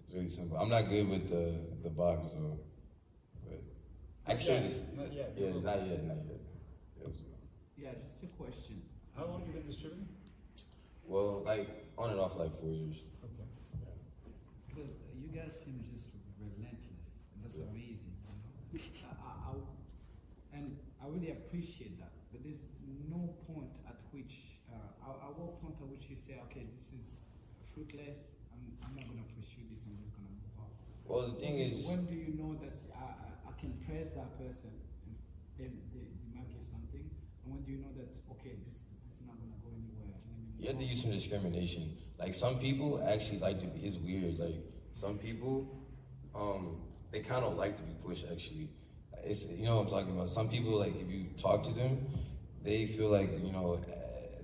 S11: It's really simple. I'm not good with the box, so. But actually,
S1: Not yet.
S11: yeah, not yet.
S12: Yeah, just a question.
S1: How long have you been distributing?
S11: Well, like on and off, like 4 years.
S1: Okay.
S12: Because you guys seem just relentless. That's amazing. And I really appreciate that. But there's no point at which, at what point at which you say, okay, this is fruitless. I'm not gonna pursue this. I'm just gonna move on.
S11: Well, the thing is,
S12: when do you know that I can press that person and they might get something? And when do you know that, okay, this is not gonna go anywhere?
S11: you have to use some discrimination. Like some people actually like to be. It's weird. Like some people, they kind of like to be pushed. Actually, it's what I'm talking about. Some people, like if you talk to them, they feel like they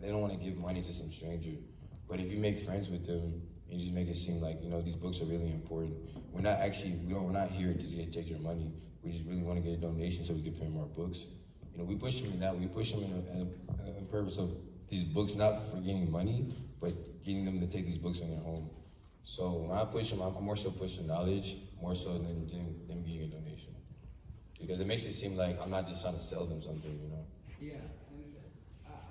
S11: don't want to give money to some stranger. But if you make friends with them and you just make it seem like these books are really important, we're not here just to take your money. We just really want to get a donation so we can print more books. We push them in that. We push them in a purpose of these books, not for getting money, but getting them to take these books in their home. So when I push them, I'm more so pushing knowledge, more so than them getting a donation. Because it makes it seem like I'm not just trying to sell them something,
S12: Yeah, and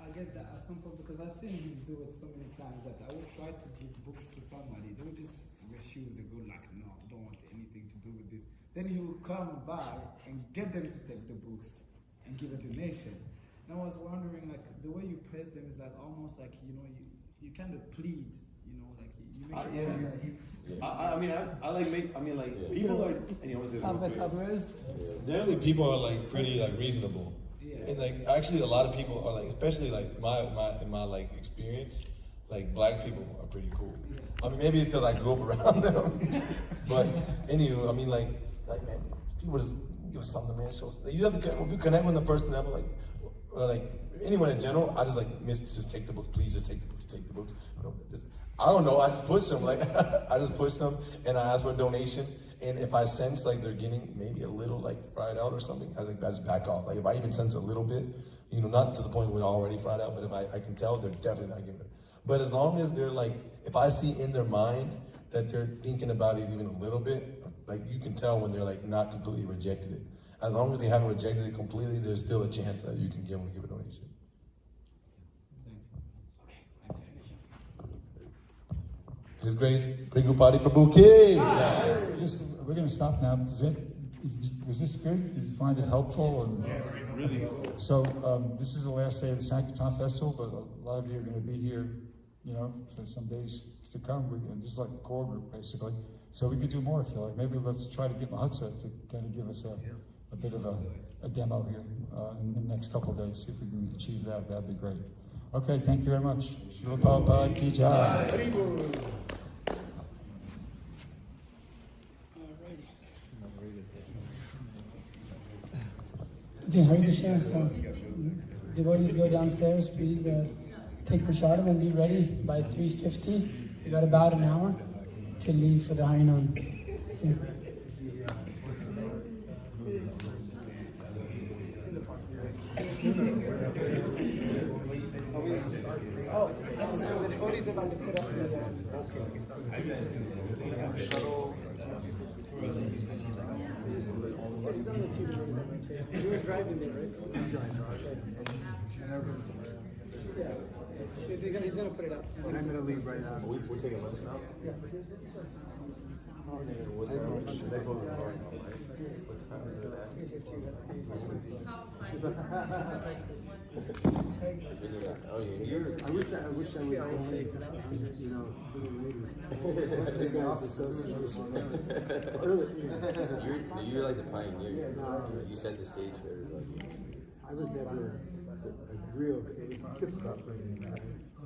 S12: I get that at some point because I've seen you do it so many times that I will try to give books to somebody. They will just refuse and go like, no, I don't want anything to do with this. Then you will come by and get them to take the books and give a donation. And I was wondering, like, the way you press them is like almost like, you kind of plead, like you make
S3: People are, generally people are like pretty like reasonable.
S12: Yeah.
S3: And like actually a lot of people are like, especially like in my like experience, like black people are pretty cool. I mean maybe it's because I grew up around them. But anywho, I mean like man, people just give us something, man. Shows you have to if you connect with the person that or like anyone in general, I just like just take the books, please just take the books, take the books. I don't know, I just push them, like I just push them and I ask for a donation. And if I sense like they're getting maybe a little like fried out or something, I just back off. Like if I even sense a little bit, not to the point where they're already fried out, but if I can tell they're definitely not giving it. But as long as they're like, if I see in their mind that they're thinking about it even a little bit, like you can tell when they're like not completely rejected it. As long as they haven't rejected it completely, there's still a chance that you can give a donation. His Grace Brghupati Prabhu Ki.
S1: We're going to stop now. Was this good? Did you find it helpful?
S3: Yes, really.
S1: So this is the last day of the Sankirtan Festival, but a lot of you are going to be here, for some days to come. This is like a core group, basically. So we could do more if you like. Maybe let's try to get Mahutsa to kind of give us a bit of a demo here in the next couple of days. See if we can achieve that. That'd be great. Okay, thank you very much. Srila Prabhupada Ki Jai.
S8: Okay, Hare Krishna. So, devotees go downstairs. Please take prasadam and be ready by 3:50. We got about an hour to leave for the Harinam. Okay. Oh, the devotees about to put up the shuttle. You were driving there, right? Yeah. He's gonna put it up. I'm gonna leave right now. We're taking lunch now? Yeah.
S13: I wish I would go a little later.
S11: You're like the pioneer. You set the stage for everybody.
S13: I was never a real suffering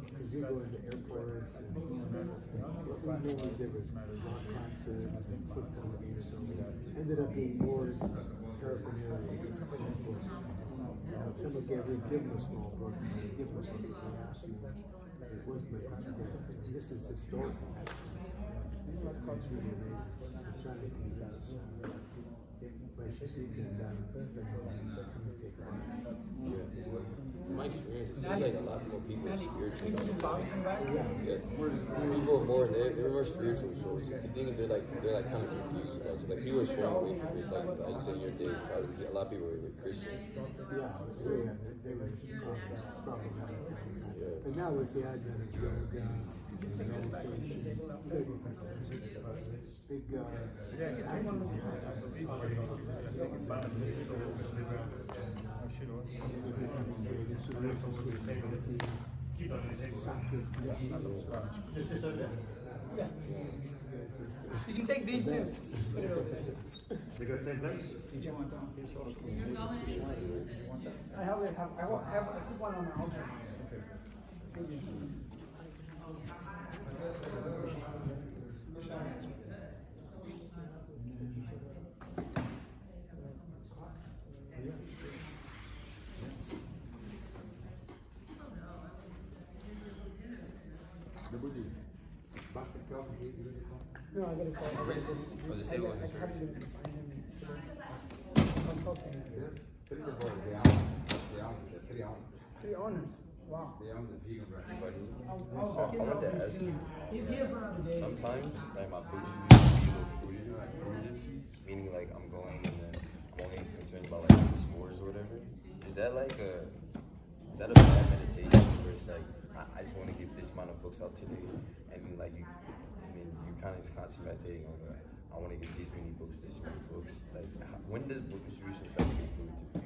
S13: because you go into airports and what we mainly did was rock concerts and football games, so ended up being more paraphernalia. Someone give them a small book, give them something they ask you, what's my contribution? This is historical. It's really amazing. trying to do that. But she said that
S11: From my experience, it seems like a lot more people are spiritual.
S13: yeah.
S11: People are more they're more spiritual. So the thing is, they're like kind of confused. Right? So, like people are straying away from it. Like you said in your day, probably a lot of people were Christians.
S13: Yeah, they were problematic. But now with the advent of yoga and meditation, big
S8: Yeah. You can take these two. Put it over there. I keep one on my altar. No, I gotta call. I haven't been able to find him today. I'm talking. 3 honors. Wow. He's here for another day.
S11: Sometimes, like my books be a little fruited, meaning like I'm going and then I'm only concerned about like the scores or whatever. Is that a bad meditation where it's like I just want to get this amount of books out today, and then like you kind of just constantly meditating on I want to get this many books. Like when does book distribution start to get fluid to you?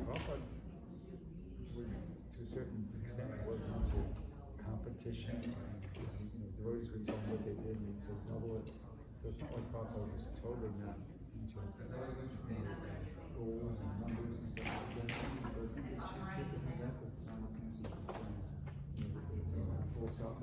S1: Prabhupada, to a certain extent, was into competition. Devotees would tell them what they did, and so it's not like Prabhupada was totally not into goals and numbers and stuff like that. But it's different than that, but simultaneously full self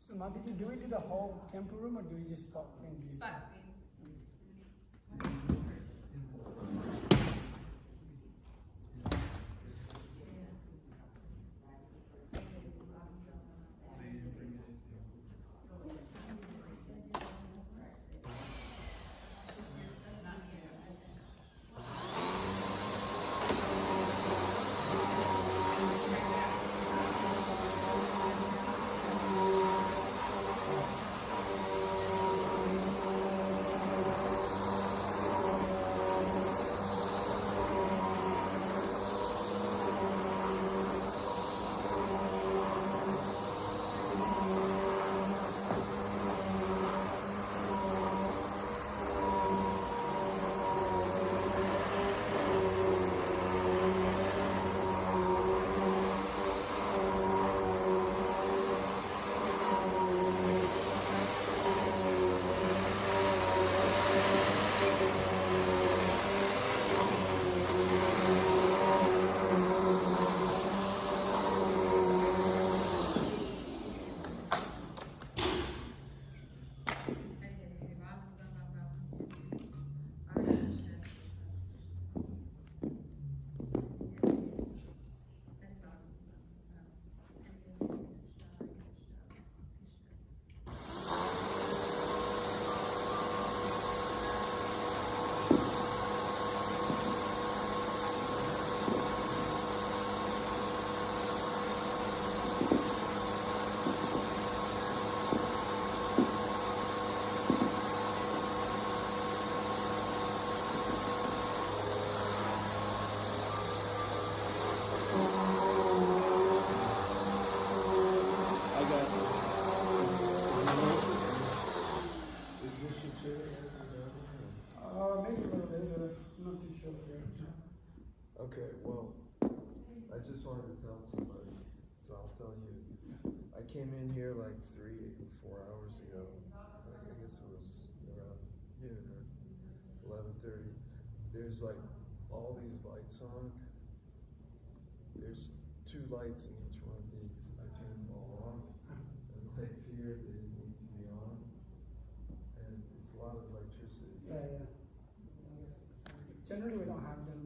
S8: So, Madhuri, do we do the whole temple room or do we just spot in these?
S6: Spot.
S4: noon or 11:30. There's like all these lights on. There's 2 lights in each one of these. I turn them all off. And the lights here, they need to be on. And it's a lot of electricity.
S8: Yeah. Generally, we don't have them